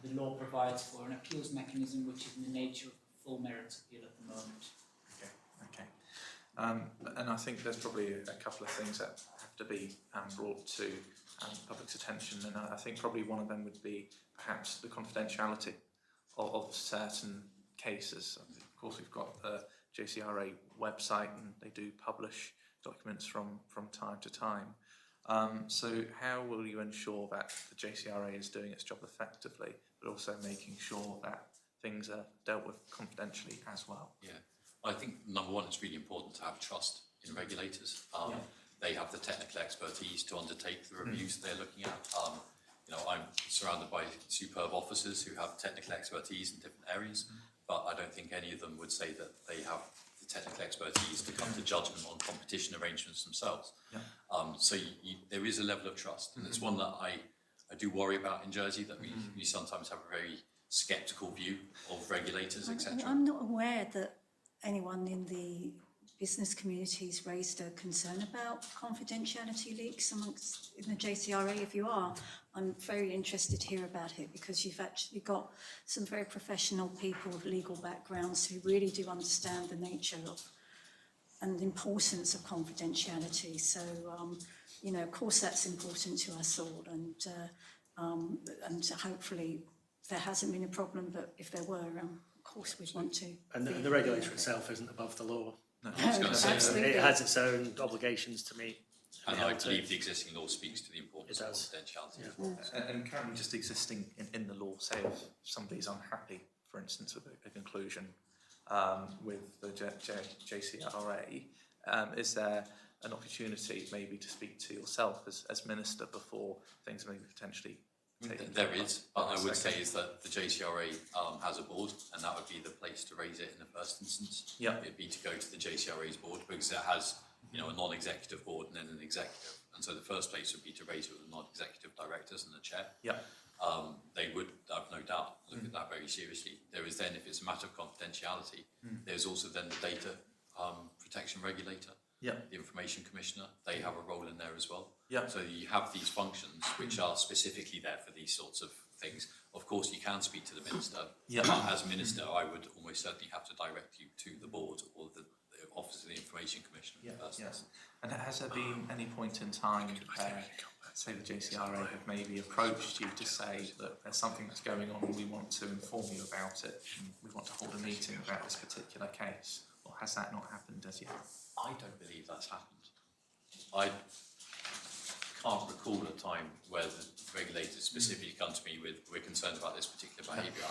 the law provides for an appeals mechanism which is in the nature of a full merits appeal at the moment. Okay. And I think there's probably a couple of things that have to be brought to public's attention, and I think probably one of them would be perhaps the confidentiality of certain cases. Of course, we've got the JCRA website, and they do publish documents from time to time. So how will you ensure that the JCRA is doing its job effectively, but also making sure that things are dealt with confidentially as well? Yeah, I think number one, it's really important to have trust in regulators. They have the technical expertise to undertake the reviews they're looking at. I'm surrounded by superb officers who have technical expertise in different areas, but I don't think any of them would say that they have the technical expertise to come to judgment on competition arrangements themselves. So there is a level of trust, and it's one that I do worry about in Jersey, that we sometimes have a very sceptical view of regulators, etc. I'm not aware that anyone in the business communities raised a concern about confidentiality leaks in the JCRA. If you are, I'm very interested to hear about it, because you've actually got some very professional people with legal backgrounds who really do understand the nature of and the importance of confidentiality. So, of course that's important to us all, and hopefully there hasn't been a problem, but if there were, of course we'd want to. And the regulator itself isn't above the law. No, Absolutely. It has its own obligations to meet. And I believe the existing law speaks to the importance of confidentiality. Yeah. And currently just existing in the law, say if somebody's unhappy, for instance, with a conclusion with the JCRA, is there an opportunity maybe to speak to yourself as Minister before things may be potentially taken? There is, but I would say is that the JCRA has a board, and that would be the place to raise it in the first instance. Yeah. It'd be to go to the JCRA's board, because it has a non-executive board and then an executive. And so the first place would be to raise it with the non-executive directors and the chair. Yeah. They would, I've no doubt, look at that very seriously. There is then, if it's a matter of confidentiality, there's also then the data protection regulator, the information commissioner. They have a role in there as well. Yeah. So you have these functions which are specifically there for these sorts of things. Of course, you can speak to the minister. But as minister, I would almost certainly have to direct you to the board or the Office of the Information Commissioner. Yes. And has there been any point in time where, say, the JCRA have maybe approached you to say that there's something that's going on and we want to inform you about it, and we want to hold a meeting about this particular case? Or has that not happened as yet? I don't believe that's happened. I can't recall a time where the regulators specifically come to me with, we're concerned about this particular behaviour.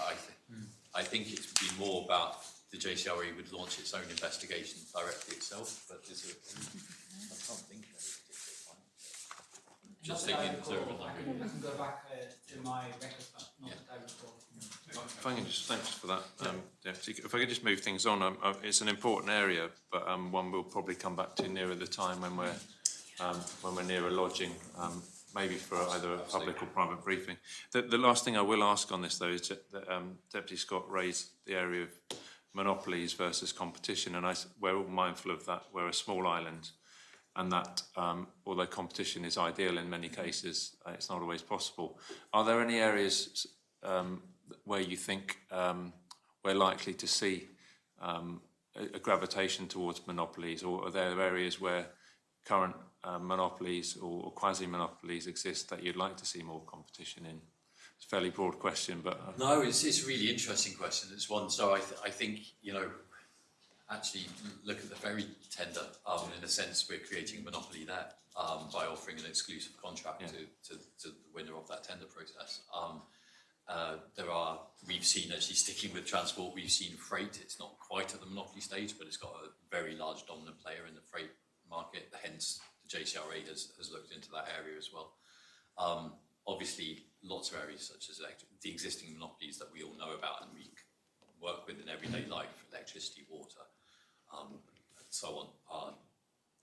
I think it's been more about the JCRA would launch its own investigation directly itself, but I can't think of any particular time. Just thinking I can go back to my records, but not that I recall. If I can just, thanks for that, Deputy. If I could just move things on, it's an important area, but one we'll probably come back to nearer the time when we're nearer lodging, maybe for either a public or private briefing. The last thing I will ask on this, though, is that Deputy Scott raised the area of monopolies versus competition, and we're all mindful of that. We're a small island, and that although competition is ideal in many cases, it's not always possible. Are there any areas where you think we're likely to see a gravitation towards monopolies, or are there areas where current monopolies or quasi-monopolies exist that you'd like to see more competition in? It's a fairly broad question, but... No, it's a really interesting question. It's one, so I think, actually look at the ferry tender. In a sense, we're creating a monopoly there by offering an exclusive contract to the winner of that tender process. We've seen, actually sticking with transport, we've seen freight. It's not quite at the monopoly stage, but it's got a very large dominant player in the freight market. Hence, the JCRA has looked into that area as well. Obviously, lots of areas such as the existing monopolies that we all know about and we work with in everyday life, electricity, water, and so on, are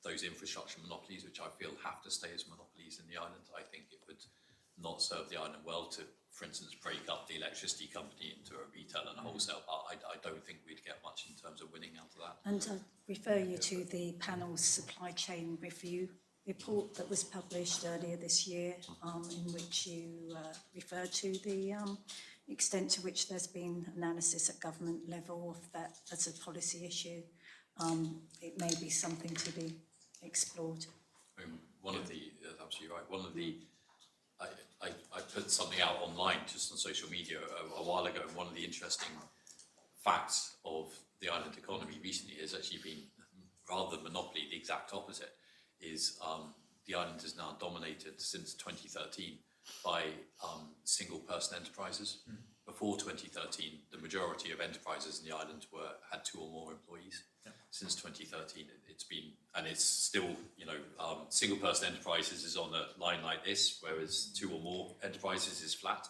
those infrastructure monopolies, which I feel have to stay as monopolies in the island. I think it would not serve the island well to, for instance, break up the electricity company into a retail and a wholesale part. I don't think we'd get much in terms of winning out of that. And I refer you to the panel's supply chain review report that was published earlier this year, in which you referred to the extent to which there's been analysis at government level of that as a policy issue. It may be something to be explored. One of the, that's absolutely right, one of the, I put something out online just on social media a while ago, and one of the interesting facts of the island economy recently has actually been, rather than monopoly, the exact opposite, is the island is now dominated since 2013 by single person enterprises. Before 2013, the majority of enterprises in the island had 2 or more employees. Since 2013, it's been, and it's still, you know, single person enterprises is on a line like this, whereas 2 or more enterprises is flat.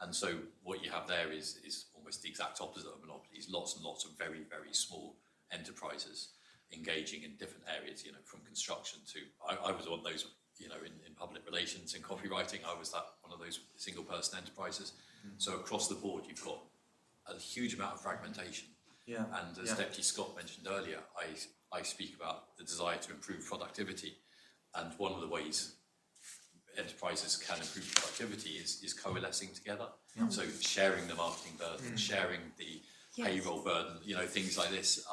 And so what you have there is almost the exact opposite of monopolies. Lots and lots of very, very small enterprises engaging in different areas, you know, from construction to, I was one of those, you know, in public relations and copywriting, I was one of those single person enterprises. So across the board, you've got a huge amount of fragmentation. Yeah. And as Deputy Scott mentioned earlier, I speak about the desire to improve productivity. And one of the ways enterprises can improve productivity is coalescing together. So sharing the marketing burden, sharing the payroll burden, you know, things like this.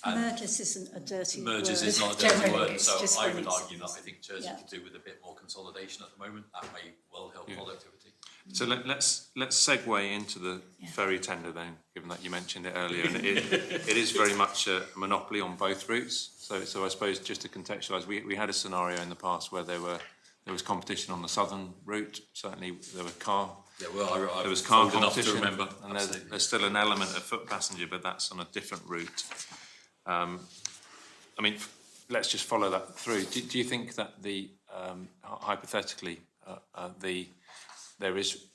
And Mergers isn't a dirty word. mergers is not a dirty Generally, word, it's so just I when would it's- argue that I think Jersey yeah. could do with a bit more consolidation at the moment. That may well help productivity. So let's segue into the ferry tender then, given that you mentioned it earlier. And it is very much a monopoly on both routes. So I suppose just to contextualise, we had a scenario in the past where there was competition on the southern route. Certainly there was car Enough to competition, remember. and there's still an element of foot passenger, but that's on a different route. I mean, let's just follow that through. Do you think that hypothetically there is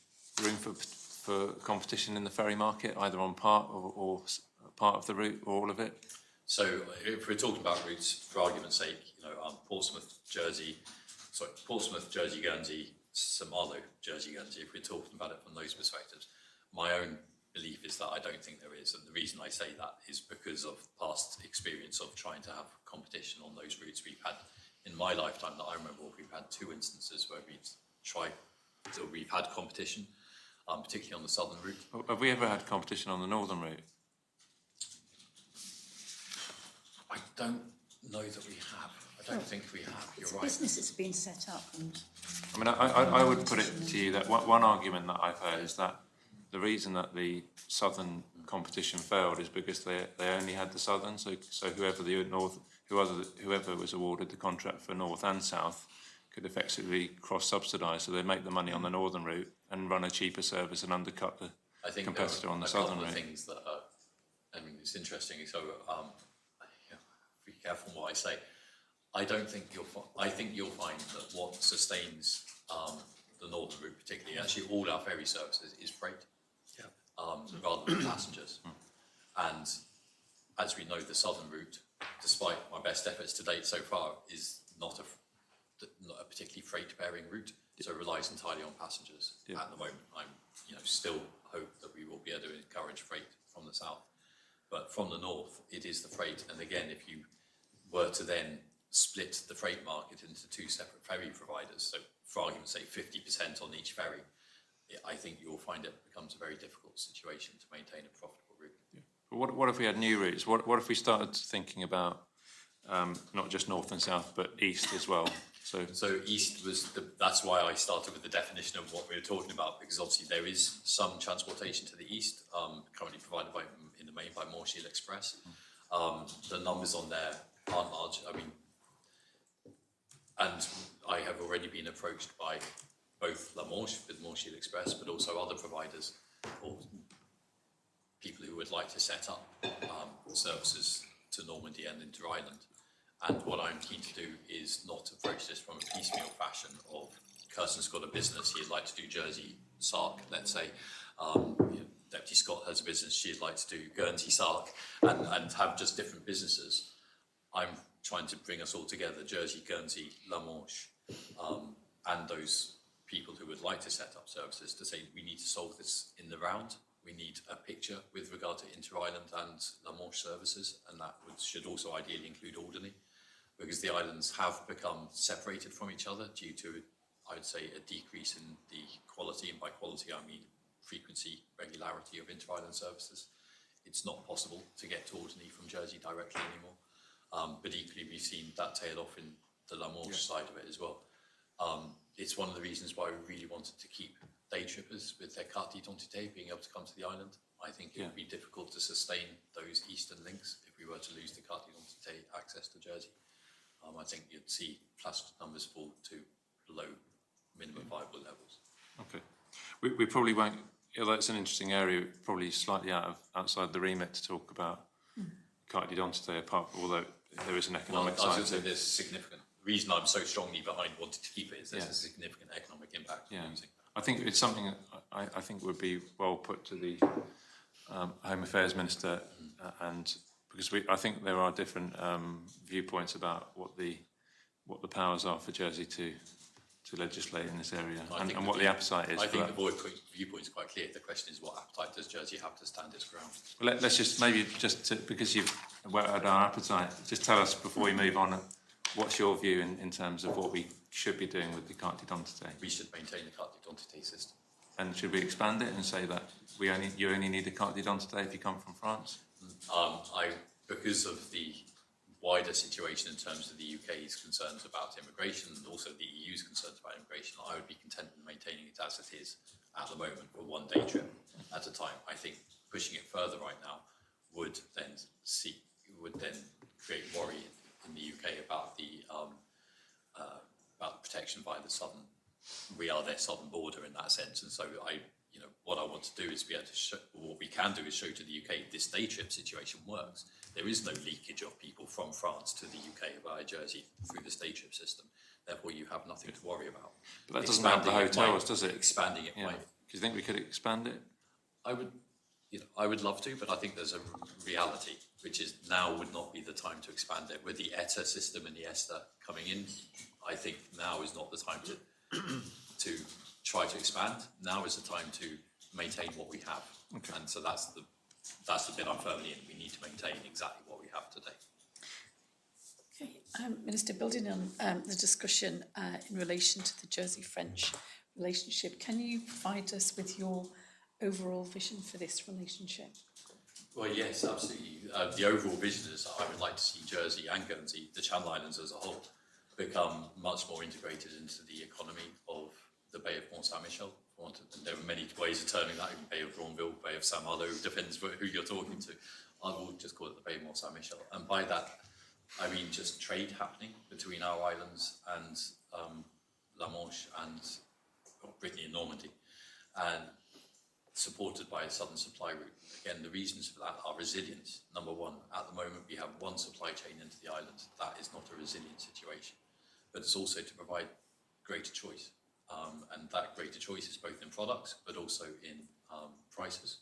room for competition in the ferry market, either on part or part of the route or all of it? So if we're talking about routes, for argument's sake, you know, Portsmouth, Jersey, Guernsey, St Malo, Jersey, Guernsey, if we're talking about it from those perspectives, my own belief is that I don't think there is. And the reason I say that is because of past experience of trying to have competition on those routes. We've had, in my lifetime that I remember, we've had 2 instances where we've had competition, particularly on the southern route. Have we ever had competition on the northern route? I don't know that we have. I don't think we have. You're right. Business has been set up and... I mean, I would put it to you that one argument that I've heard is that the reason that the southern competition failed is because they only had the southern, so whoever was awarded the contract for north and south could effectively cross-subsidise, so they make the money on the northern route and run a cheaper service and undercut the competitor on the southern route. I think there are a couple of things that are, I mean, it's interesting. So, be careful what I say. I think you'll find that what sustains the northern route, particularly, actually all our ferry services, is freight, rather than passengers. And as we know, the southern route, despite my best efforts to date so far, is not a particularly freight-bearing route, so it relies entirely on passengers. At the moment, I'm still hope that we will be able to encourage freight from the south, but from the north, it is the freight. And again, if you were to then split the freight market into 2 separate ferry providers, so for argument's sake, 50% on each ferry, I think you'll find it becomes a very difficult situation to maintain a profitable route. But what if we had new routes? What if we started thinking about not just north and south, but east as well? So east was that's why I started with the definition of what we were talking about, because obviously there is some transportation to the east, currently provided in the main by Morel Express. The numbers on there aren't large. I mean, and I have already been approached by both La Manche with Morel Express, but also other providers or people who would like to set up services to Normandy and into Ireland. And what I'm keen to do is not approach this from a piecemeal fashion of Kirsten's got a business, he'd like to do Jersey Sark, let's say. Deputy Scott has a business, she'd like to do Guernsey Sark, and have just different businesses. I'm trying to bring us all together, Jersey, Guernsey, La Manche, and those people who would like to set up services, to say we need to solve this in the round. We need a picture with regard to inter-island and La Manche services, and that should also ideally include Alderney. because the islands have become separated from each other due to, I would say, a decrease in the quality, and by quality I mean frequency, regularity of inter-island services. It's not possible to get to Alderney from Jersey directly anymore. But equally, we've seen that tail off in the La Manche side of it as well. It's one of the reasons why we really wanted to keep day trippers with their carte d'identité being able to come to the island. I think it would be difficult to sustain those eastern links if we were to lose the carte d'identité access to Jersey. I think you'd see passenger numbers fall to below minimum viable levels. Okay. We probably won't, although it's an interesting area, probably slightly outside the remit to talk about carte d'identité, although there is an economic I was side. going to say there's significant. The reason I'm so strongly behind wanting to keep it is there's a significant economic impact from using that. I think it's something that I think would be well put to the Home Affairs Minister, and because I think there are different viewpoints about what the powers are for Jersey to legislate in this area, and what the appetite is. I think the viewpoint is quite clear. The question is, what appetite does Jersey have to stand its ground? Well, let's just because you've whetted our appetite, just tell us before we move on. What's your view in terms of what we should be doing with the carte d'identité? We should maintain the carte d'identité system. And should we expand it and say that you only need a carte d'identité if you come from France? Because of the wider situation in terms of the UK's concerns about immigration and also the EU's concerns about immigration, I would be content with maintaining it as it is at the moment for one day trip at a time. I think pushing it further right now would then create worry in the UK about the protection by the southern. We are their southern border in that sense, and so what I want to do is be able to show, or what we can do is show to the UK this day trip situation works. There is no leakage of people from France to the UK via Jersey through the day trip system. Therefore, you have nothing to worry about. But that doesn't have the hotels, does it? Expanding it might. Do you think we could expand it? I would love to, but I think there's a reality, which is now would not be the time to expand it. With the ETA system and the ESTA coming in, I think now is not the time to try to expand. Now is the time to maintain what we have. Okay. And so that's the bit I'm firmly in. We need to maintain exactly what we have today. Okay, Minister, building on the discussion in relation to the Jersey-French relationship, can you provide us with your overall vision for this relationship? Well, yes, absolutely. The overall vision is I would like to see Jersey and Guernsey, the Channel Islands as a whole, become much more integrated into the economy of the Bay of Mont-Saint-Michel. There are many ways of terming that, Bay of Dronville, Bay of Saint-Malo, depends who you're talking to. I will just call it the Bay of Mont-Saint-Michel. And by that, I mean just trade happening between our islands and La Manche and Brittany and Normandy, and supported by a southern supply route. Again, the reasons for that are resilience. Number one, at the moment we have one supply chain into the island. That is not a resilient situation, but it's also to provide greater choice. And that greater choice is both in products, but also in prices.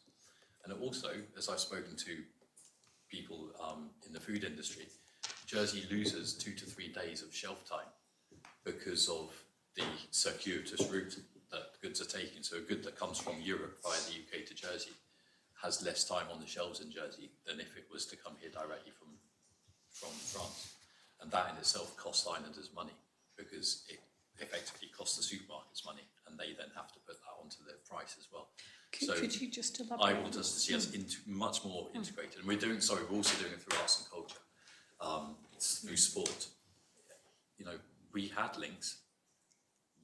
And also, as I've spoken to people in the food industry, Jersey loses 2 to 3 days of shelf time because of the circuitous route that goods are taking. So a good that comes from Europe via the UK to Jersey has less time on the shelves in Jersey than if it was to come here directly from France. And that in itself costs islanders money because it effectively costs the supermarkets money, and they then have to put that onto their price as well. Could you just elaborate? I want us to see us much more integrated. And we're also doing it through arts and culture, through sport. We had links,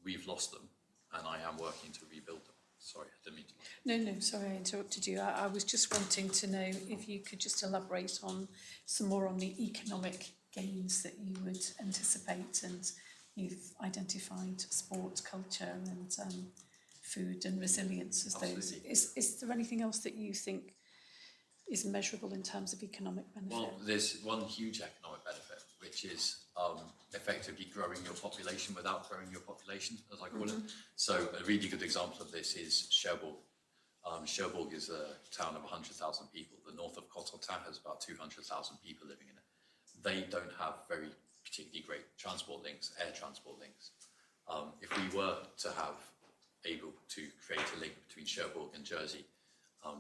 we've lost them, and I am working to rebuild them. Sorry, I didn't mean to. No, sorry, I interrupted you. I was just wanting to know if you could just elaborate on some more on the economic gains that you would anticipate, and you've identified sport, culture and food and resilience as those. Is there anything else that you think is measurable in terms of economic benefit? Well, there's one huge economic benefit, which is effectively growing your population without growing your population, as I call it. So a really good example of this is Cherbourg. Cherbourg is a town of 100,000 people. The north of Cotentin has about 200,000 people living in it. They don't have very particularly great transport links, air transport links. If we were to have able to create a link between Cherbourg and Jersey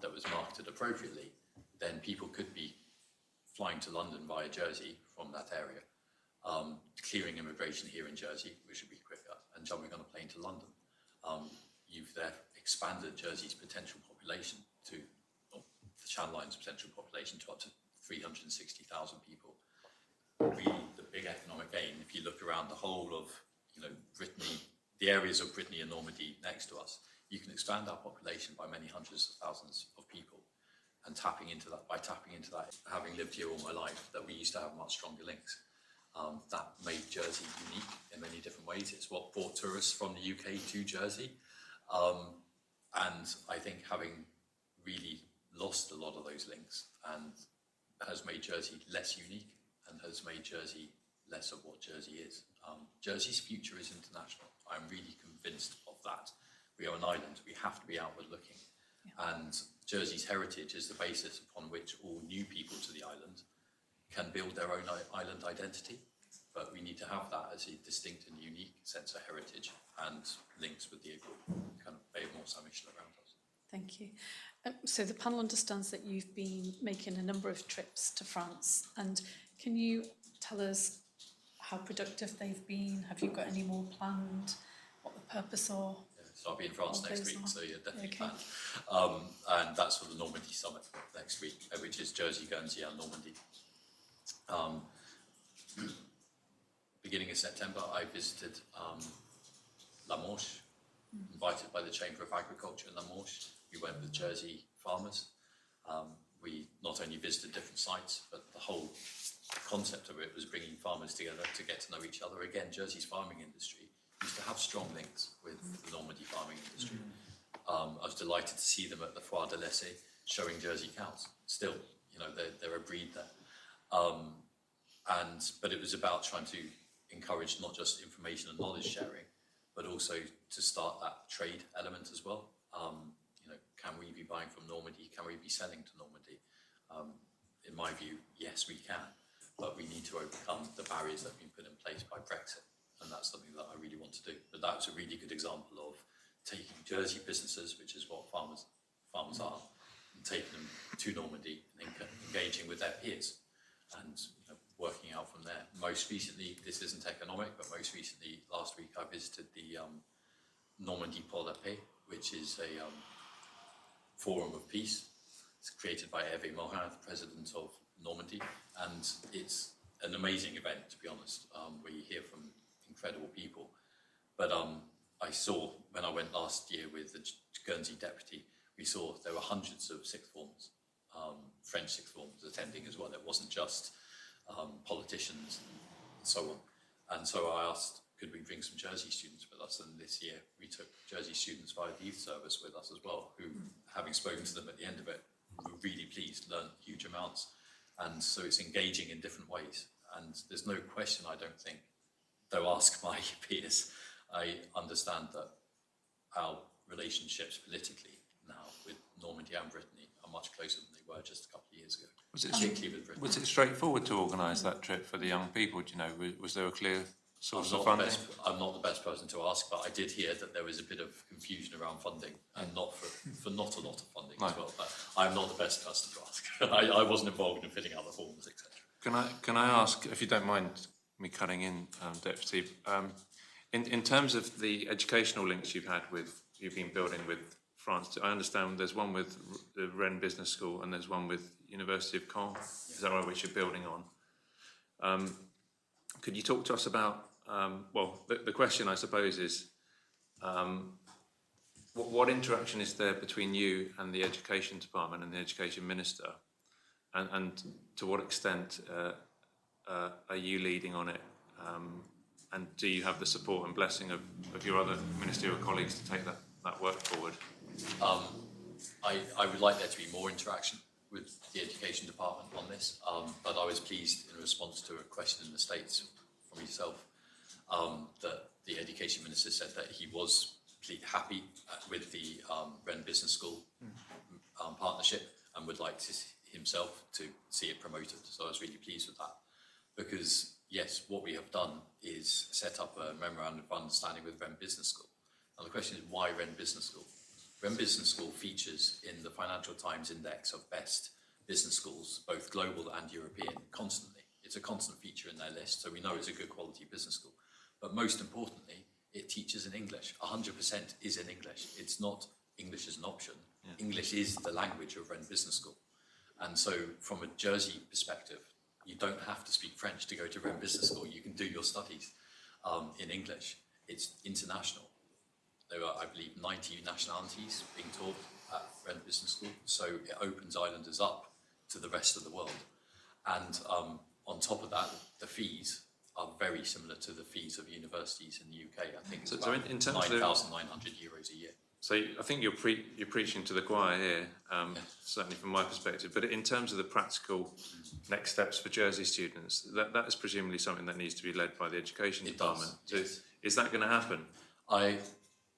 that was marketed appropriately, then people could be flying to London via Jersey from that area clearing immigration here in Jersey, which would be quicker, and jumping on a plane to London. You've there expanded Jersey's potential population to, or the Channel Islands' potential population to up to 360,000 people. Really, the big economic gain, if you look around the whole of, Brittany, the areas of Brittany and Normandy next to us, you can expand our population by many hundreds of thousands of people. And tapping into that, having lived here all my life, that we used to have much stronger links. That made Jersey unique in many different ways. It's what brought tourists from the UK to Jersey. And I think having really lost a lot of those links and has made Jersey less unique and has made Jersey less of what Jersey is. Jersey's future is international. I'm really convinced of that. We are an island. We have to be outward looking. Yeah. And Jersey's heritage is the basis upon which all new people to the island can build their own island identity. But we need to have that as a distinct and unique sense of heritage and links with the kind of Bay of Mont Saint-Michel around us. Thank you. So the panel understands that you've been making a number of trips to France, and can you tell us how productive they've been? Have you got any more planned? What the purpose or? Yeah, so I'll be in France next week, so yeah, definitely planned. And that's for the Normandy Summit next week, which is Jersey, Guernsey and Normandy. Beginning of September, I visited La Manche, invited by the Chamber of Agriculture in La Manche. We went with Jersey farmers. We not only visited different sites, but the whole concept of it was bringing farmers together to get to know each other. Again, Jersey's farming industry used to have strong links with the Normandy farming industry. I was delighted to see them at the Foire de l'Essai showing Jersey cows. Still, they're a breed there. But it was about trying to encourage not just information and knowledge sharing, but also to start that trade element as well. Can we be buying from Normandy? Can we be selling to Normandy? In my view, yes, we can, but we need to overcome the barriers that have been put in place by Brexit, and that's something that I really want to do. But that was a really good example of taking Jersey businesses, which is what farmers are, and taking them to Normandy and engaging with their peers and working out from there. Most recently, this isn't economic, but most recently, last week, I visited the Normandy pour la Paix, which is a forum of peace. It's created by Hervé Morin, the president of Normandy, and it's an amazing event, to be honest, where you hear from incredible people. But I saw, when I went last year with the Guernsey deputy, we saw there were hundreds of sixth forms, French sixth forms attending as well. It wasn't just politicians and so on. And so I asked, could we bring some Jersey students with us? And this year we took Jersey students via the youth service with us as well, who, having spoken to them at the end of it, were really pleased, learned huge amounts. And so it's engaging in different ways. And there's no question, I don't think, though ask my peers, I understand that our relationships politically now with Normandy and Brittany are much closer than they were just a couple of years ago. Was it straightforward to organise that trip for the young people? Do you know, was there a clear source of funding? I'm not the best person to ask, but I did hear that there was a bit of confusion around funding, and not for not a lot of funding as well. But I'm not the best person to ask. I wasn't involved in filling out the forms, etc. Can I ask, if you don't mind me cutting in, Deputy, in terms of the educational links you've been building with France, I understand there's one with the Rennes Business School and there's one with University of Caen. Is that right, which you're building on? Could you talk to us about, the question I suppose is, what interaction is there between you and the Education Department and the Education Minister? And to what extent are you leading on it? And do you have the support and blessing of your other ministerial colleagues to take that work forward? I would like there to be more interaction with the Education Department on this, but I was pleased in response to a question in the States from yourself that the Education Minister said that he was happy with the Rennes Business School partnership and would like himself to see it promoted. So I was really pleased with that, because yes, what we have done is set up a memorandum of understanding with Rennes Business School. Now the question is, why Rennes Business School? Rennes Business School features in the Financial Times Index of best business schools, both global and European, constantly. It's a constant feature in their list, so we know it's a good quality business school. But most importantly, it teaches in English. 100% is in English. It's not English as an option. English is the language of Wren Business School. And so from a Jersey perspective, you don't have to speak French to go to Wren Business School. You can do your studies in English. It's international. There are, I believe, 90 nationalities being taught at Wren Business School. So it opens islanders up to the rest of the world. And on top of that, the fees are very similar to the fees of universities in the UK. I think it's about in terms of 9,900 euros a year. So I think you're preaching to the choir here, certainly from my perspective. But in terms of the practical next steps for Jersey students, that is presumably something that needs to be led by the education department. Does, yes. So is that going to happen?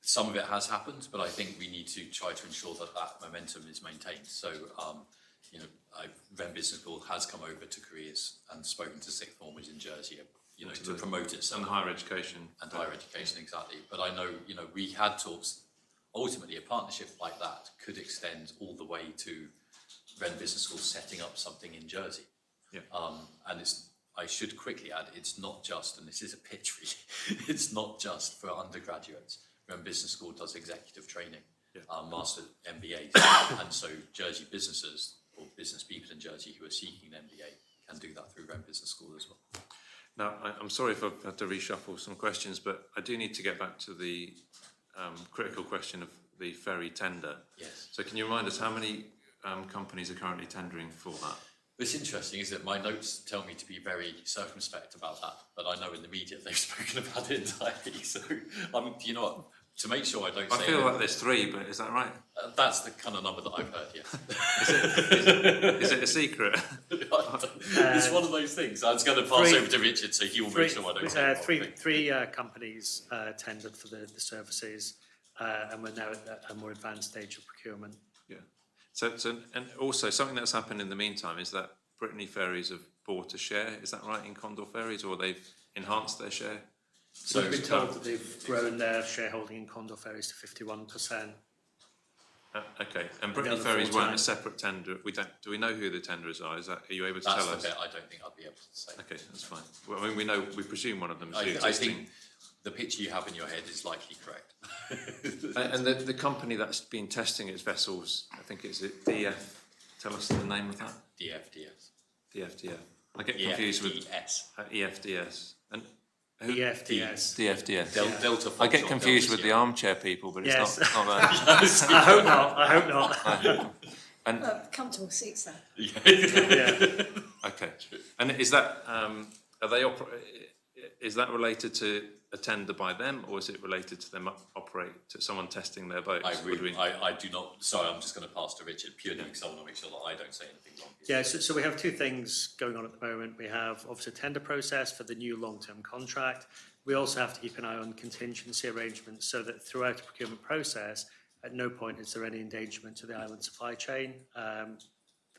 Some of it has happened, but I think we need to try to ensure that that momentum is maintained. So, Wren Business School has come over to careers and spoken to sixth formers in Jersey, to promote itself. And higher education. And higher education, exactly. But I know, we had talks. Ultimately, a partnership like that could extend all the way to Wren Business School setting up something in Jersey. Yeah. And I should quickly add, it's not just, and this is a pitch really, it's not just for undergraduates. Wren Business School does executive training, master MBAs, and so Jersey businesses or business people in Jersey who are seeking an MBA can do that through Wren Business School as well. Now, I'm sorry if I've had to reshuffle some questions, but I do need to get back to the critical question of the ferry tender. Yes. So can you remind us how many companies are currently tendering for that? What's interesting is that my notes tell me to be very circumspect about that, but I know in the media they've spoken about it entirely. So, you know what? To make sure I don't say... I feel like there's 3, but is that right? That's the kind of number that I've heard, yes. Is it a secret? It's one of those things. I was going to pass over to Richard, so he will make sure I don't say it wrong. Three companies tendered for the services, and we're now at a more advanced stage of procurement. Yeah. So, and also something that's happened in the meantime is that Brittany Ferries have bought a share. Is that right, in Condor Ferries, or they've enhanced their share? So we've been told that they've grown their shareholding in Condor Ferries to 51%. Okay, and Brittany Ferries weren't a separate tender. Do we know who the tenderers are? Are you able to tell us? That's the bit I don't think I'd be able to say. Okay, that's fine. Well, I mean, we presume one of them is the I existing. think the picture you have in your head is likely correct. And the company that's been testing its vessels, I think it's DF. Tell us the name of that. DFDS. I get confused with EFDS. And EFDS. DFDS. Delta. I get confused with the armchair people, but it's not that. I hope not. And Comfortable seats there. Yeah. okay. And is that is that related to a tender by them, or is it related to them to someone testing their boats? I do not. Sorry, I'm just going to pass to Richard purely because I want to make sure that I don't say anything wrong. Yeah, so we have 2 things going on at the moment. We have obviously a tender process for the new long-term contract. We also have to keep an eye on contingency arrangements so that throughout the procurement process, at no point is there any endangerment to the island supply chain. The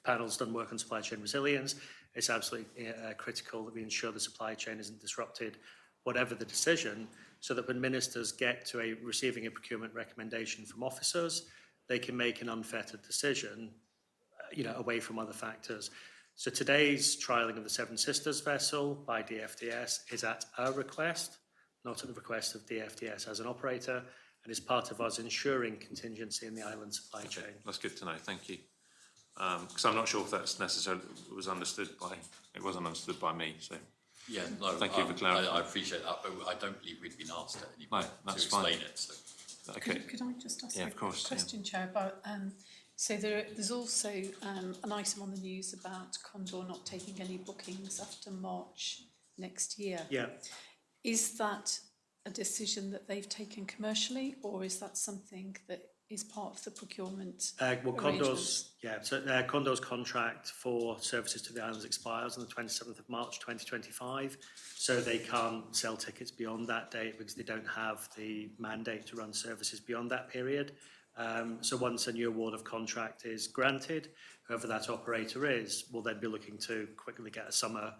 panel's done work on supply chain resilience. It's absolutely critical that we ensure the supply chain isn't disrupted, whatever the decision, so that when ministers get to receiving a procurement recommendation from officers, they can make an unfettered decision, away from other factors. So today's trialling of the Seven Sisters vessel by DFDS is at our request, not at the request of DFDS as an operator, and is part of us ensuring contingency in the island supply chain. That's good to know. Thank you. Because I'm not sure if that's necessarily wasn't understood by me. So. Yeah, no, thank you for clarifying. I appreciate that, but I don't believe we'd been asked at any point to fine. explain it. So. Okay. Could I just ask of course, a question, Chair, about so there's also an item on the news about Condor not taking any bookings after March next year. Yeah. Is that a decision that they've taken commercially, or is that something that is part of the procurement Condor's contract for services to the islands expires on the 27th of March 2025, so they can't sell tickets beyond that date because they don't have the mandate to run services beyond that period. So once a new award of contract is granted, whoever that operator is will then be looking to quickly get a summer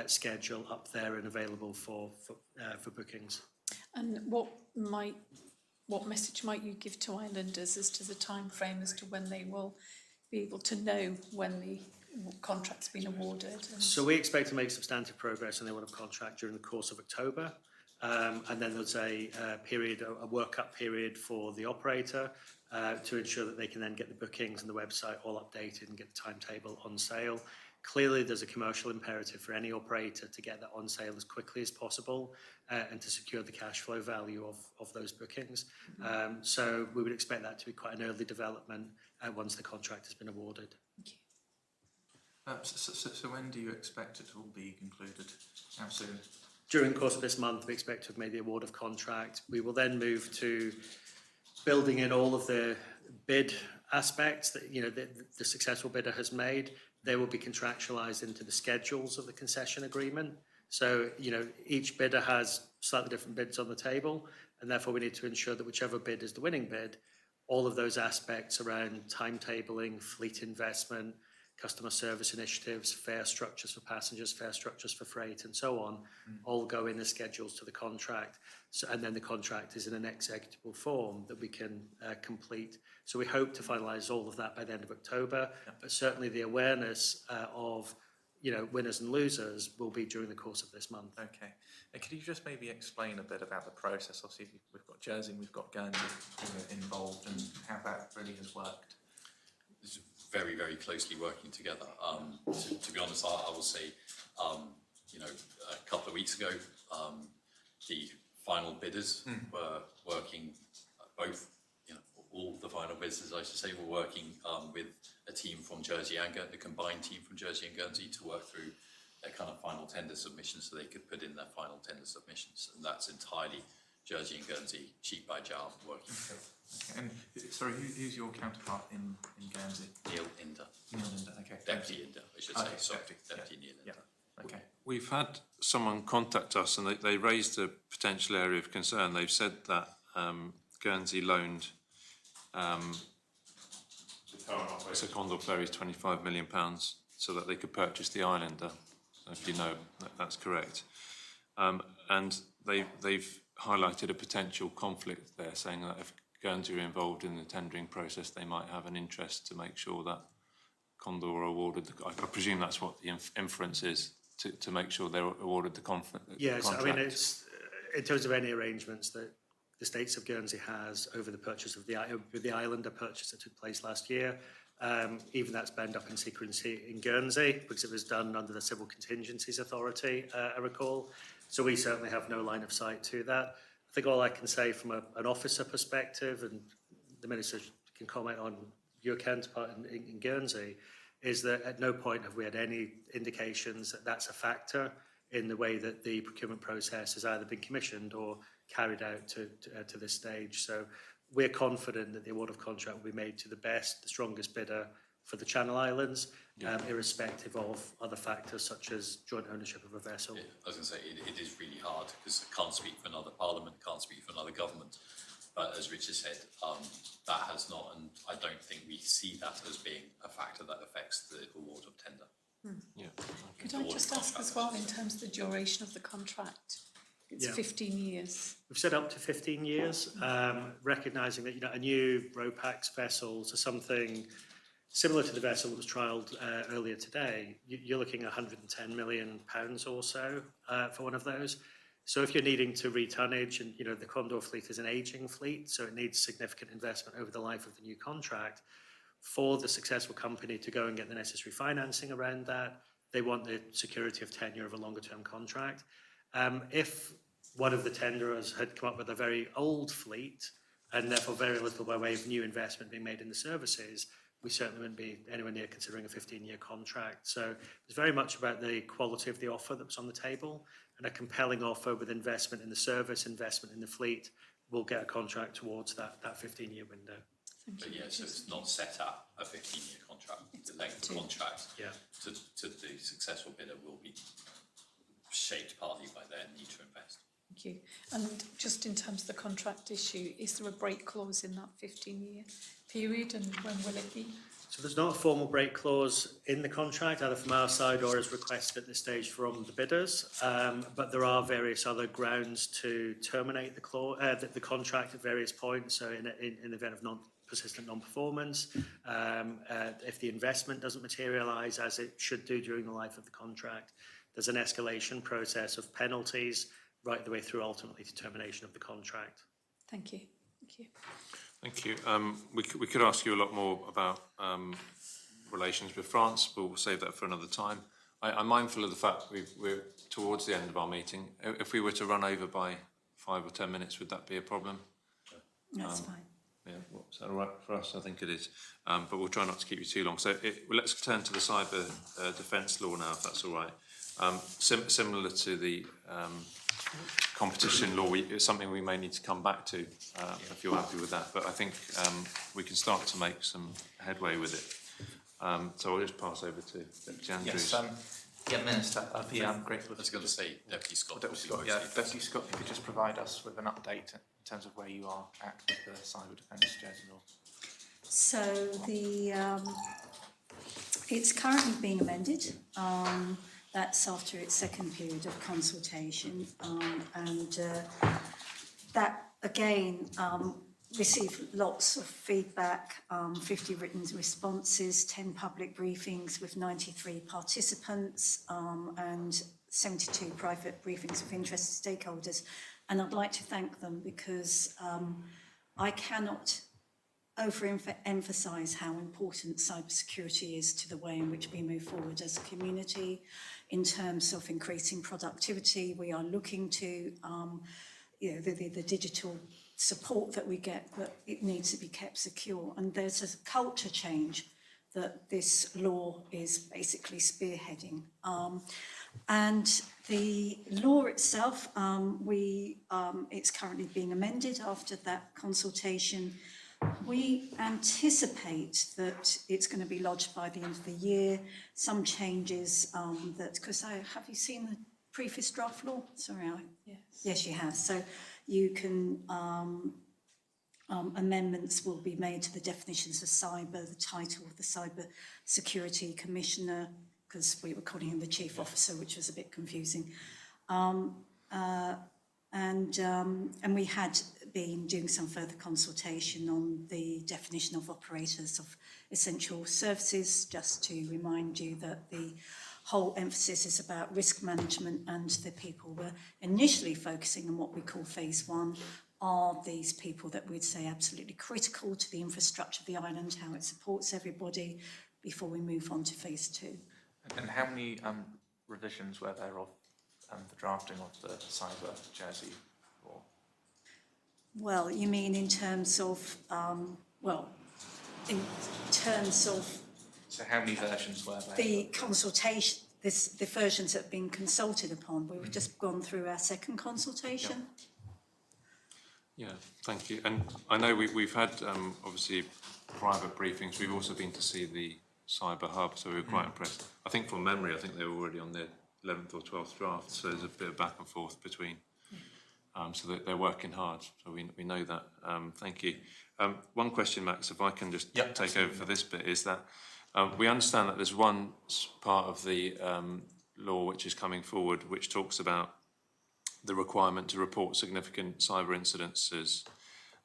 schedule up there and available for bookings. And what message might you give to islanders as to the time frame as to when they will be able to know when contract's been awarded? And So we expect to make substantive progress on the award of contract during the course of October. And then there's a work-up period for the operator to ensure that they can then get the bookings and the website all updated and get the timetable on sale. Clearly, there's a commercial imperative for any operator to get that on sale as quickly as possible and to secure the cash flow value of those bookings. So we would expect that to be quite an early development once the contract has been awarded. So when do you expect it to all be concluded? How soon? During the course of this month, we expect to have made the award of contract. We will then move to building in all of the bid aspects that the successful bidder has made. They will be contractualized into the schedules of the concession agreement. So, each bidder has slightly different bids on the table, and therefore we need to ensure that whichever bid is the winning bid, all of those aspects around timetabling, fleet investment, customer service initiatives, fare structures for passengers, fare structures for freight, and so on, all go in the schedules to the contract. So, and then the contract is in an executable form that we can complete. So we hope to finalise all of that by the end of October, but certainly the awareness of winners and losers will be during the course of this month. Okay. And could you just maybe explain a bit about the process? Obviously, we've got Jersey, we've got Guernsey involved, and how that really has worked. It's very, very closely working together. To be honest, I will say, a couple of weeks ago, the final bidders were working, all the final bidders, I should say, were working with a team from Jersey and Guernsey, the combined team from Jersey and Guernsey, to work through their kind of final tender submissions so they could put in their final tender submissions. And that's entirely Jersey and Guernsey, sheet by jar, working together. Okay. And sorry, who's your counterpart in Guernsey? Neil Inder. Neil Linder, okay. Deputy Inder, I should say. Okay, Sorry, deputy, Neil yeah. Inder. Okay. We've had someone contact us and they raised a potential area of concern. They've said that Guernsey loaned the current operator Condor Ferries £25 million so that they could purchase the Islander. If you know, that's correct. And they've highlighted a potential conflict there, saying that if Guernsey are involved in the tendering process, they might have an interest to make sure that Condor are awarded. I presume that's what the inference is, to make sure they're awarded the contract. Yes, I mean, it's in terms of any arrangements that the States of Guernsey has over the purchase of the Islander purchase that took place last year. Even that's bound up in secrecy in Guernsey because it was done under the Civil Contingencies Authority, I recall. So we certainly have no line of sight to that. I think all I can say from an officer perspective, and the Minister can comment on your counterpart in Guernsey, is that at no point have we had any indications that that's a factor in the way that the procurement process has either been commissioned or carried out to this stage. So we're confident that the award of contract will be made to the best, the strongest bidder for the Channel Islands, irrespective of other factors such as joint ownership of a vessel. Yeah, I was going to say, it is really hard because I can't speak for another parliament, can't speak for another government. But as Richard said, that has not, and I don't think we see that as being a factor that affects the award of tender. Yeah. could I just ask as well, in terms of the duration of the contract? It's 15 years. We've set up to 15 years, recognising that a new RoPax vessels are something similar to the vessel that was trialled earlier today. You're looking at £110 million or so for one of those. So if you're needing to retonnage, and the Condor fleet is an ageing fleet, so it needs significant investment over the life of the new contract. For the successful company to go and get the necessary financing around that, they want the security of tenure of a longer term contract. If one of the tenderers had come up with a very old fleet and therefore very little by way of new investment being made in the services, we certainly wouldn't be anywhere near considering a 15-year contract. So it's very much about the quality of the offer that was on the table, and a compelling offer with investment in the service, investment in the fleet, will get a contract towards that 15-year window. But yeah, so it's not set at a 15-year contract. The length of contract to the successful bidder will be shaped partly by their need to invest. Thank you. And just in terms of the contract issue, is there a break clause in that 15-year period, and when will it be? So there's not a formal break clause in the contract, either from our side or as requested at this stage from the bidders. But there are various other grounds to terminate the contract at various points. So in the event of persistent non-performance, if the investment doesn't materialise as it should do during the life of the contract, there's an escalation process of penalties right the way through ultimately to termination of the contract. Thank you. Thank you. Thank you. We could ask you a lot more about relations with France, but we'll save that for another time. I'm mindful of the fact we're towards the end of our meeting. If we were to run over by 5 or 10 minutes, would that be a problem? That's fine. Yeah, is that all right for us? I think it is. But we'll try not to keep you too long. So let's turn to the cyber defence law now, if that's all right. Similar to the competition law, it's something we may need to come back to if you're happy with that. But I think we can start to make some headway with it. So I'll just pass over to Deputy Andrews. Yes, Minister, I'd be grateful. I was going to say Deputy Scott. Deputy Scott, if you could just provide us with an update in terms of where you are at with the cyber defence Jersey law. So it's currently being amended. That's after its second period of consultation, and that again received lots of feedback, 50 written responses, 10 public briefings with 93 participants, and 72 private briefings with interested stakeholders. And I'd like to thank them because I cannot overemphasise how important cybersecurity is to the way in which we move forward as a community. In terms of increasing productivity, we are looking to the digital support that we get, but it needs to be kept secure. And there's a culture change that this law is basically spearheading. And the law itself, it's currently being amended after that consultation. We anticipate that it's going to be lodged by the end of the year. Some changes have you seen the previous draft law? Sorry, yes, you have. So you can, amendments will be made to the definitions of cyber, the title of the Cyber Security Commissioner, because we were calling him the Chief Officer, which was a bit confusing. And we had been doing some further consultation on the definition of operators of essential services, just to remind you that the whole emphasis is about risk management, and the people were initially focusing on what we call phase one, are these people that we'd say absolutely critical to the infrastructure of the island, how it supports everybody, before we move on to phase two. And how many revisions were there of the drafting of the cyber Jersey law? Well, you mean in terms of, So how many versions were there? the consultation, the versions that have been consulted upon? We've just gone through our second consultation. Yeah, thank you. And I know we've had obviously private briefings. We've also been to see the Cyber Hub, so we were quite impressed. I think from memory, I think they were already on their 11th or 12th draft, so there's a bit of back and forth between. So they're working hard, so we know that. Thank you. One question, Max, if I can just take over for this bit, is that we understand that there's one part of the law which is coming forward which talks about the requirement to report significant cyber incidences,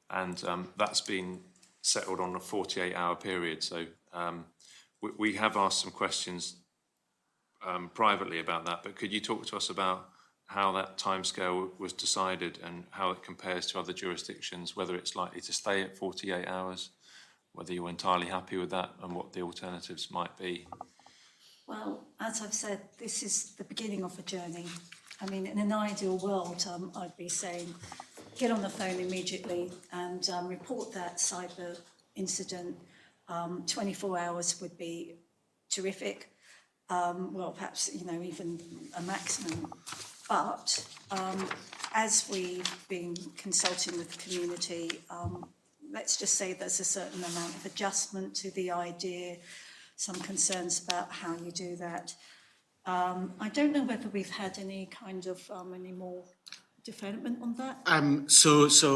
and that's been settled on a 48-hour period. So we have asked some questions privately about that, but could you talk to us about how that timescale was decided and how it compares to other jurisdictions, whether it's likely to stay at 48 hours, whether you're entirely happy with that, and what the alternatives might be? Well, as I've said, this is the beginning of a journey. I mean, in an ideal world, I'd be saying, get on the phone immediately and report that cyber incident. 24 hours would be terrific. Well, perhaps, even a maximum. But as we've been consulting with the community, let's just say there's a certain amount of adjustment to the idea, some concerns about how you do that. I don't know whether we've had any kind of any more development on that. So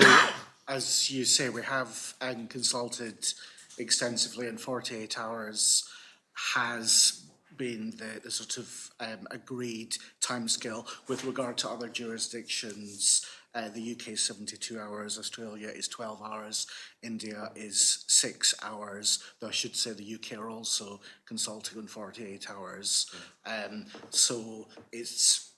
as you say, we have consulted extensively, and 48 hours has been the sort of agreed timescale with regard to other jurisdictions. The UK is 72 hours, Australia is 12 hours, India is 6 hours. Though I should say the UK are also consulting on 48 hours. So it's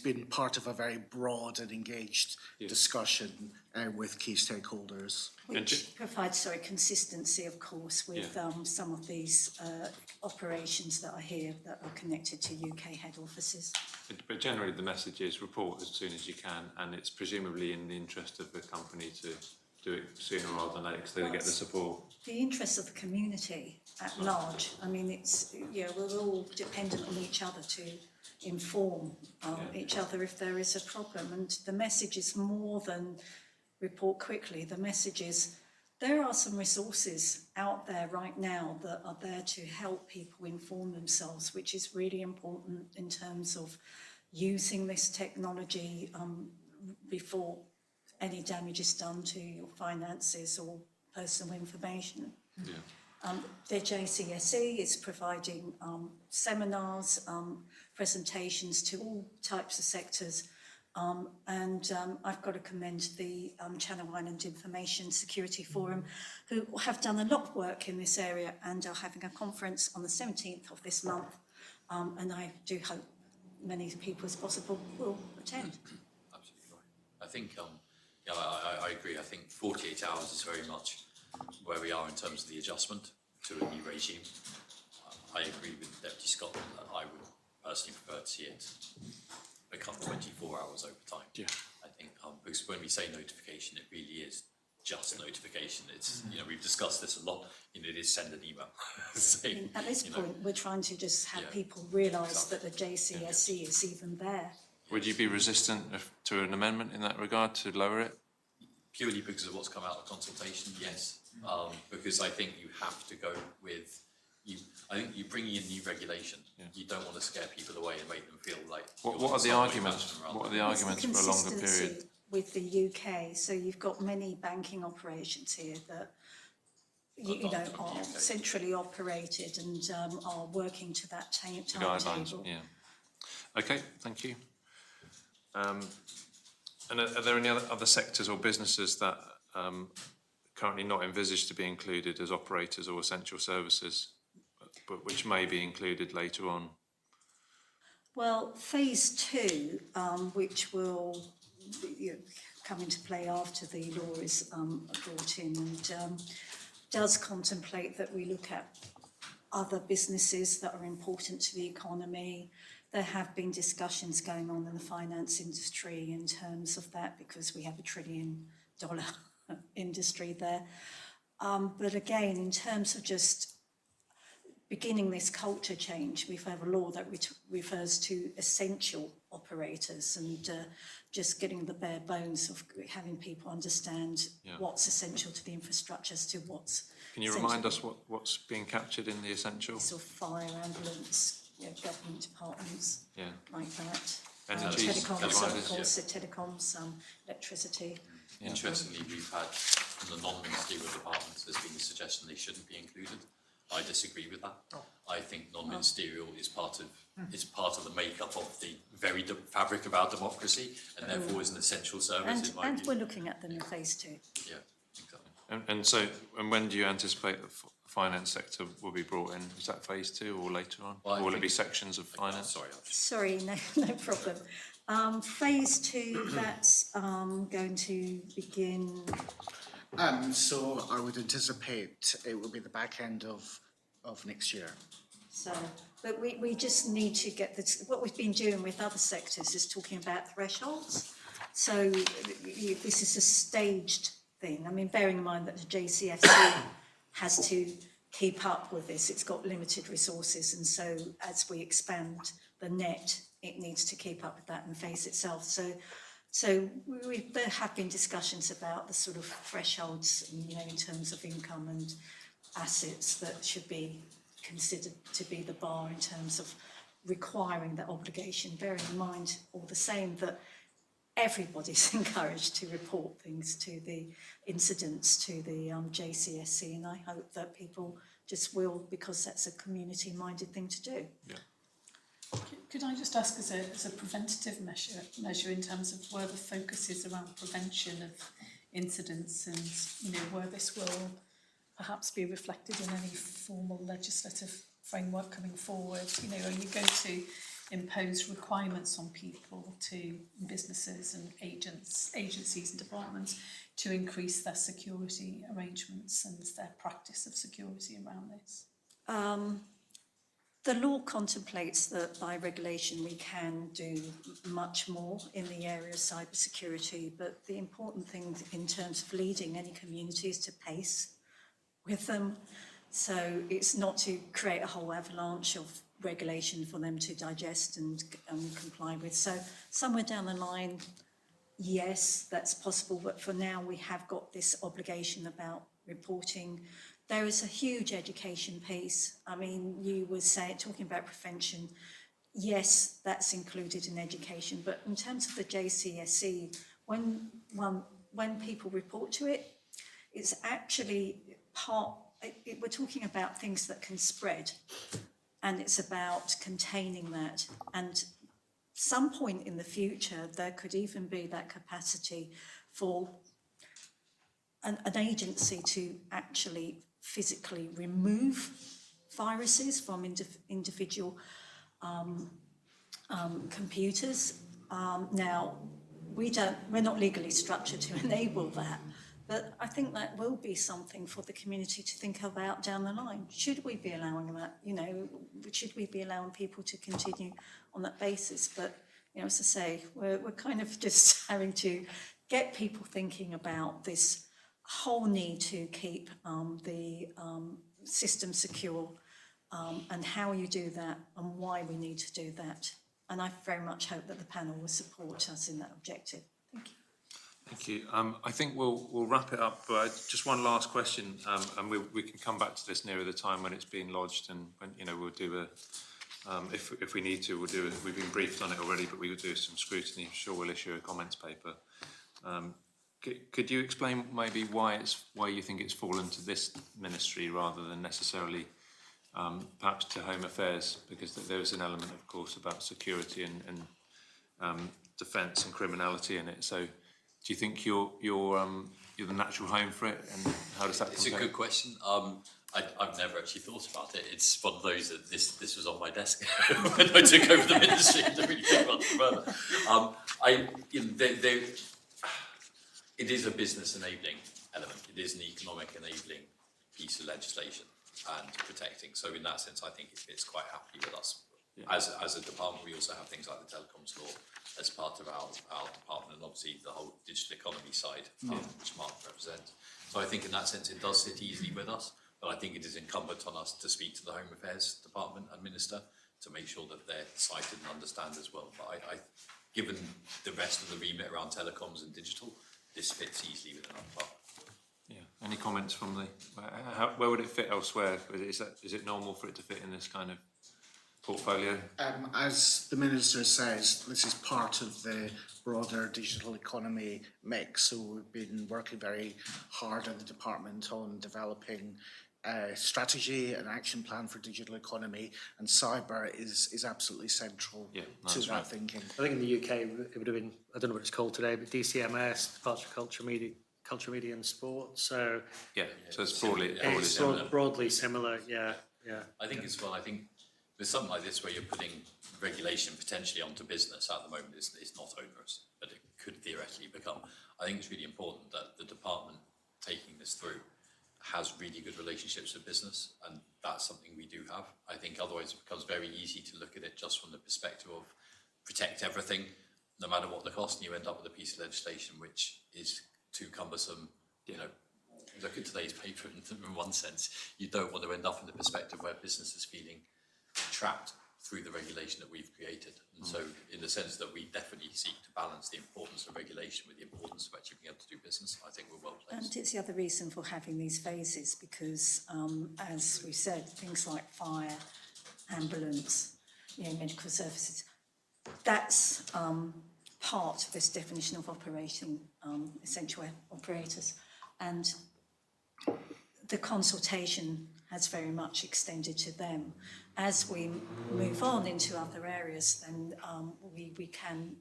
been part of a very broad and engaged discussion with key stakeholders. Which provides, consistency, of course, with some of these operations that are here that are connected to UK head offices. But generally the message is report as soon as you can, and it's presumably in the interest of the company to do it sooner rather than later because they get the support. The interests of the community at large. I mean, it's, we're all dependent on each other to inform each other if there is a problem. And the message is more than report quickly. The message is there are some resources out there right now that are there to help people inform themselves, which is really important in terms of using this technology before any damage is done to your finances or personal information. The JCSE is providing seminars, presentations to all types of sectors, and I've got to commend the Channel Island Information Security Forum, who have done a lot of work in this area and are having a conference on the 17th of this month, and I do hope many people as possible will attend. Absolutely right. I think, I agree. I think 48 hours is very much where we are in terms of the adjustment to a new regime. I agree with Deputy Scott that I would personally prefer to see it become 24 hours over time. Yeah. I think because when we say notification, it really is just notification. It's we've discussed this a lot. It is send an email. Saying, At this point, we're trying to just have people realise that the JCSE is even there. Would you be resistant to an amendment in that regard to lower it? Purely because of what's come out of consultation, yes. Because I think you have to go with I think you're bringing in new regulation. You don't want to scare people away and make them feel like. What are the arguments? What are the arguments for a longer period? With the UK, so you've got many banking operations here that are centrally operated and are working to that timetable. Guidelines, yeah. Okay, thank you. And are there any other sectors or businesses that currently not envisaged to be included as operators or essential services, but which may be included later on? Well, phase 2, which will come into play after the law is brought in, and does contemplate that we look at other businesses that are important to the economy. There have been discussions going on in the finance industry in terms of that because we have $1 trillion industry there. But again, in terms of just beginning this culture change, we have a law that refers to essential operators and just getting the bare bones of having people understand what's essential to the infrastructure as to what's. Can you remind us what's being captured in the essential? So fire, ambulance, government departments, like that. Energy, telecoms, of course, telecoms, electricity. Interestingly, we've had from the non-ministerial departments, there's been a suggestion they shouldn't be included. I disagree with that. I think non-ministerial is part of the makeup of the very fabric of our democracy, and therefore is an essential service in my view. And we're looking at them in phase 2. Yeah, exactly. And when do you anticipate the finance sector will be brought in? Is that phase 2 or later on? Well, or will it be sections of finance? Sorry, no problem. Phase 2, that's going to begin. So I would anticipate it will be the back end of next year. So, but we just need to get this. What we've been doing with other sectors is talking about thresholds. So this is a staged thing. I mean, bearing in mind that the JCFC has to keep up with this. It's got limited resources, and so as we expand the net, it needs to keep up with that and face itself. So there have been discussions about the sort of thresholds, in terms of income and assets that should be considered to be the bar in terms of requiring that obligation, bearing in mind all the same that everybody's encouraged to report things to the incidents to the JCSC, and I hope that people just will, because that's a community-minded thing to do. Yeah. Could I just ask as a preventative measure in terms of where the focus is around prevention of incidents and, you know, where this will perhaps be reflected in any formal legislative framework coming forward? You know, are you going to impose requirements on people, to businesses and agencies and departments to increase their security arrangements and their practice of security around this? The law contemplates that by regulation we can do much more in the area of cybersecurity, but the important thing in terms of leading any community is to pace with them. So it's not to create a whole avalanche of regulation for them to digest and comply with. So somewhere down the line, yes, that's possible, but for now we have got this obligation about reporting. There is a huge education piece. I mean, you were talking about prevention. Yes, that's included in education, but in terms of the JCSE, when people report to it, it's actually we're talking about things that can spread, and it's about containing that. And some point in the future, there could even be that capacity for an agency to actually physically remove viruses from individual computers. Now, we're not legally structured to enable that, but I think that will be something for the community to think about down the line. Should we be allowing that? You know, should we be allowing people to continue on that basis? But, you know, as I say, we're kind of just having to get people thinking about this whole need to keep the system secure and how you do that and why we need to do that. And I very much hope that the panel will support us in that objective. Thank you. Thank you. I think we'll wrap it up, but just one last question, and we can come back to this nearer the time when it's been lodged, and when, you know, we'll do a if we need to, we'll do it. We've been briefed on it already, but we will do some scrutiny. I'm sure we'll issue a comments paper. Could you explain maybe why you think it's fallen to this ministry rather than necessarily perhaps to Home Affairs? Because there is an element, of course, about security and defence and criminality in it. So, do you think you're the natural home for it, and how does that? It's a good question. I've never actually thought about it. It's one of those that this was on my desk when I took over the ministry. I didn't really think about it further. It is a business enabling element. It is an economic enabling piece of legislation and protecting. So in that sense, I think it fits quite happily with us. Yeah. As a department, we also have things like the telecoms law as part of our department, and obviously the whole digital economy side, which Mark represents. So I think in that sense, it does sit easily with us, but I think it is incumbent on us to speak to the Home Affairs Department and Minister to make sure that they're cited and understand as well. But I given the rest of the remit around telecoms and digital, this fits easily within our department. Yeah. Any comments from where would it fit elsewhere? Is it normal for it to fit in this kind of portfolio? As the Minister says, this is part of the broader digital economy mix. So we've been working very hard in the department on developing a strategy, an action plan for digital economy, and cyber is absolutely central to that thinking. I think in the UK it would have been, I don't know what it's called today, but DCMS, Department of Culture, Media and Sport. So so it's broadly similar. Broadly similar. Yeah. I think as well. I think with something like this, where you're putting regulation potentially onto business at the moment, it's not onerous, but it could theoretically become. I think it's really important that the department taking this through has really good relationships with business, and that's something we do have. I think otherwise it becomes very easy to look at it just from the perspective of protect everything, no matter what the cost, and you end up with a piece of legislation which is too cumbersome. You know, look at today's paper in one sense. You don't want to end up in the perspective where business is feeling trapped through the regulation that we've created. And so in the sense that we definitely seek to balance the importance of regulation with the importance of actually being able to do business, I think we're well placed. And it's the other reason for having these phases, because as we said, things like fire, ambulance, medical services, that's part of this definition of operating essential operators. And the consultation has very much extended to them. As we move on into other areas, then we can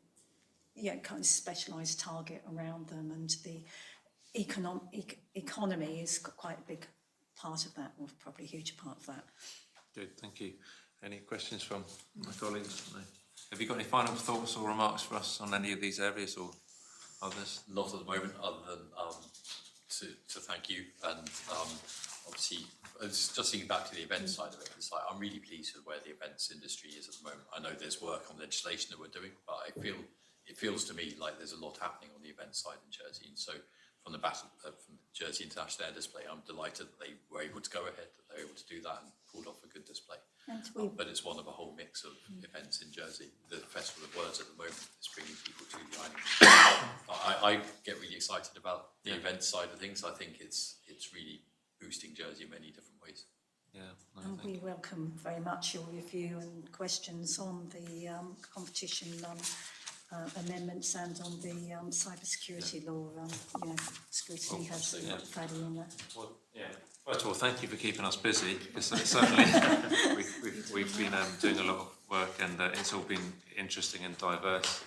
kind of specialised target around them, and the economy is quite a big part of that, or probably a huge part of that. Good, thank you. Any questions from my colleagues? No. Have you got any final thoughts or remarks for us on any of these areas or others? Not at the moment, other than to thank you, and obviously just thinking back to the events side of it, it's like I'm really pleased with where the events industry is at the moment. I know there's work on legislation that we're doing, but it feels to me like there's a lot happening on the events side in Jersey, and so from from Jersey International Air Display, I'm delighted that they were able to go ahead, that they were able to do that and pulled off a good display. But it's one of a whole mix of events in Jersey. The Festival of Words at the moment is bringing people to the island. I get really excited about the events side of things. I think it's really boosting Jersey in many different ways. Yeah, no, And we welcome very much your review and questions on the competition amendments and on the cybersecurity law. Scrutiny has a lot of value in that. Well, yeah. First of all, thank you for keeping us busy, because certainly we've been doing a lot of work, and it's all been interesting and diverse.